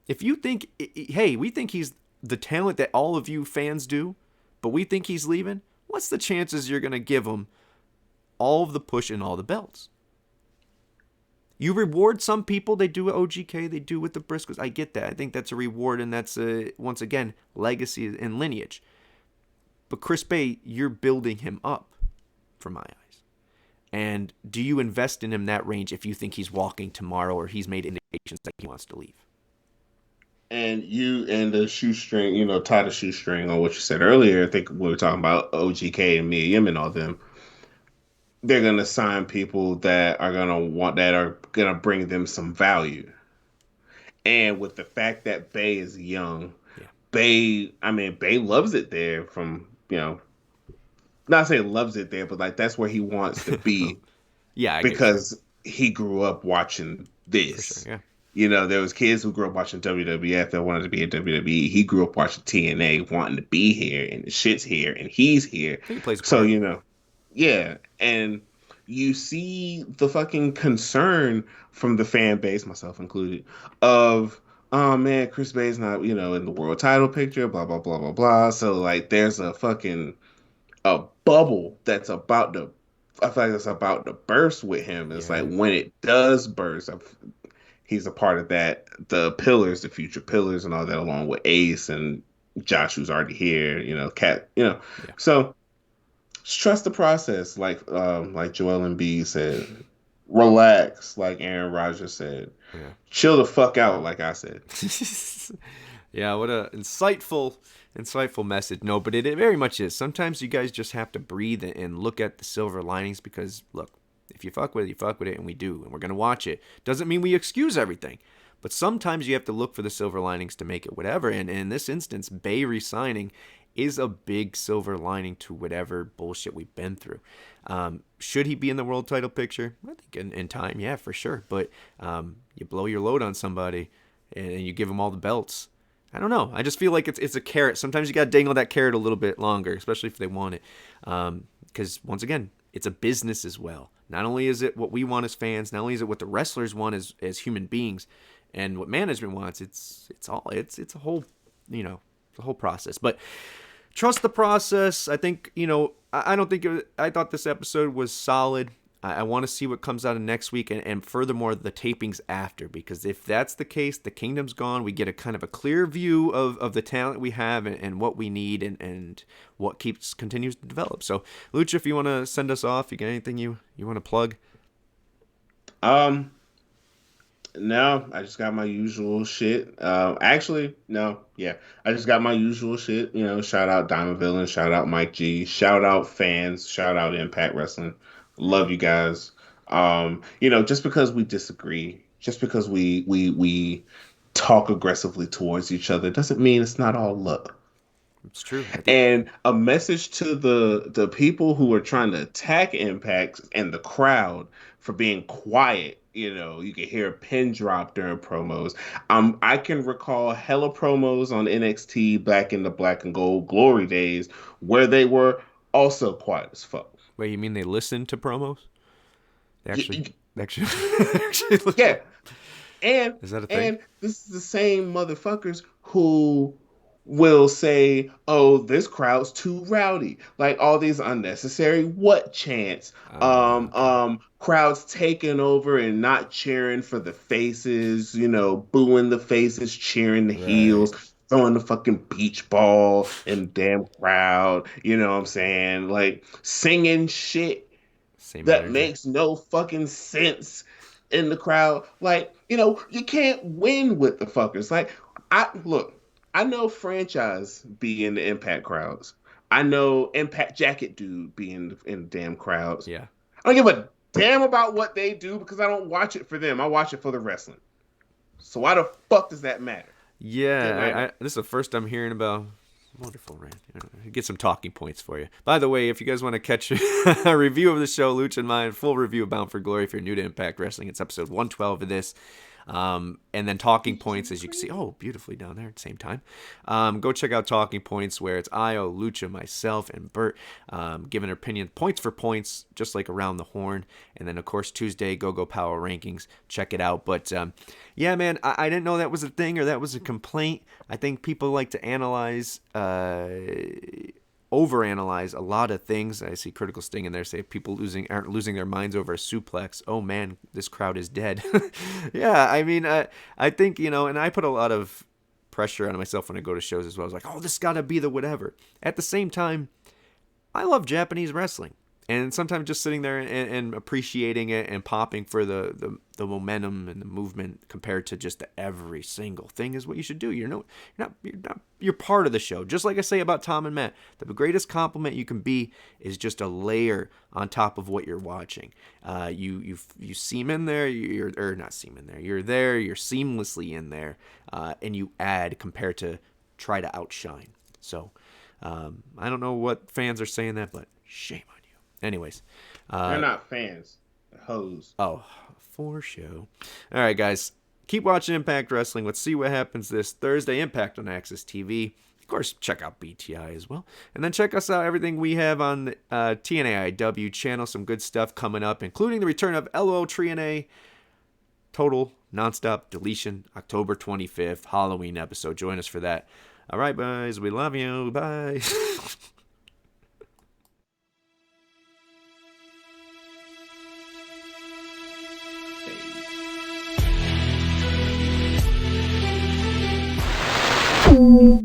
if you think, hey, we think he's the talent that all of you fans do, but we think he's leaving, what's the chances you're going to give him all of the push and all the belts? You reward some people, they do with OGK, they do with the Briscoes. I get that. I think that's a reward, and that's, once again, legacy and lineage. But Chris Bay, you're building him up, from my eyes. And do you invest in him that range if you think he's walking tomorrow or he's made indications that he wants to leave? And you and the shoestring, tie the shoestring on what you said earlier. I think we were talking about OGK and Mia Yim and all them. They're gonna sign people that are gonna bring them some value. And with the fact that Bay is young, Bay loves it there. From not saying loves it there, but like that's where he wants to be. Because he grew up watching this. For sure, there was kids who grew up watching WWF that wanted to be in WWE. He grew up watching TNA, wanting to be here, and the shit's here, and he's here. He plays so and you see the fucking concern from the fan base, myself included, of, oh man, Chris Bay's not, in the world title picture, blah, blah, blah, blah, blah. So like there's a bubble that's about to, I feel like that's about to burst with him. It's like when it does burst, he's a part of that, the pillars, the future pillars and all that, along with Ace and Josh, who's already here, Kat, So just trust the process, like Joel Embiid said. Relax, like Aaron Rodgers said. Chill the fuck out, like I said. Yeah, what a insightful message. No, but it very much is. Sometimes you guys just have to breathe and look at the silver linings, because look, if you fuck with it, you fuck with it, and we do, and we're gonna watch it. Doesn't mean we excuse everything, but sometimes you have to look for the silver linings to make it whatever. And in this instance, Bay re-signing is a big silver lining to whatever bullshit we've been through. Should he be in the world title picture? I think in time, yeah, for sure. But you blow your load on somebody and you give them all the belts. I don't know. I just feel like it's a carrot. Sometimes you got to dangle that carrot a little bit longer, especially if they want it. Because once again, it's a business as well. Not only is it what we want as fans, not only is it what the wrestlers want as human beings, and what management wants. It's a whole, the whole process. But trust the process. I think, I don't think I thought this episode was solid. I want to see what comes out of next week, and furthermore, the tapings after, because if that's the case, the kingdom's gone. We get a kind of a clear view of the talent we have and what we need and what continues to develop. So, Lucha, if you want to send us off, you got anything you want to plug? No, I just got my usual shit. Actually, no, yeah. I just got my usual shit. Shout out Diamond Villain, shout out Mike G, shout out fans, shout out Impact Wrestling. Love you guys. Just because we disagree, just because we talk aggressively towards each other, doesn't mean it's not all love. It's true. And a message to the people who are trying to attack Impact and the crowd for being quiet. You can hear a pin drop during promos. I can recall hella promos on NXT back in the Black and Gold Glory days where they were also quiet as fuck. Wait, you mean they listen to promos? They actually yeah. And is that a thing? And this is the same motherfuckers who will say, "Oh, this crowd's too rowdy." Like all these unnecessary what chants. Crowds taking over and not cheering for the faces, booing the faces, cheering the heels, throwing the fucking beach ball in the damn crowd. You know what I'm saying? Like singing shit that makes no fucking sense in the crowd. Like, you can't win with the fuckers. Like, I know Franchise be in the Impact crowds. I know Impact Jacket Dude be in the damn crowds. Yeah. I don't give a damn about what they do because I don't watch it for them. I watch it for the wrestling. So why the fuck does that matter? Yeah, this is the first I'm hearing about. Wonderful, Rand. Get some talking points for you. By the way, if you guys want to catch a review of the show, Lucha and mine, full review of Bound for Glory, if you're new to Impact Wrestling, it's episode 112 of this. And then Talking Points, as you can see, beautifully down there at the same time. Go check out Talking Points, where it's Io, Lucha, myself, and Bert giving our opinion points for points, just like Around the Horn. And then, of course, Tuesday, GoGoPowerRankings. Check it out. But yeah, man, I didn't know that was a thing or that was a complaint. I think people like to overanalyze a lot of things. I see Critical Sting in there say people aren't losing their minds over a suplex. Oh man, this crowd is dead. Yeah, I mean, I think, and I put a lot of pressure on myself when I go to shows as well. I was like, this gotta be the whatever. At the same time, I love Japanese wrestling. And sometimes just sitting there and appreciating it and popping for the momentum and the movement compared to just the every single thing is what you should do. You're part of the show. Just like I say about Tom and Matt, the greatest compliment you can be is just a layer on top of what you're watching. You seem in there, you're there, you're seamlessly in there, and you add compared to try to outshine. So I don't know what fans are saying that, but shame on you. Anyways, they're not fans, hoes. Oh, for show. All right, guys, keep watching Impact Wrestling. Let's see what happens this Thursday. Impact on Access TV. Of course, check out BTI as well, and then check us out. Everything we have on the TNAIW channel. Some good stuff coming up, including the return of LOLTreeNA Total Nonstop Deletion, October 25th, Halloween episode. Join us for that. All right, guys, we love you. Bye. Hey.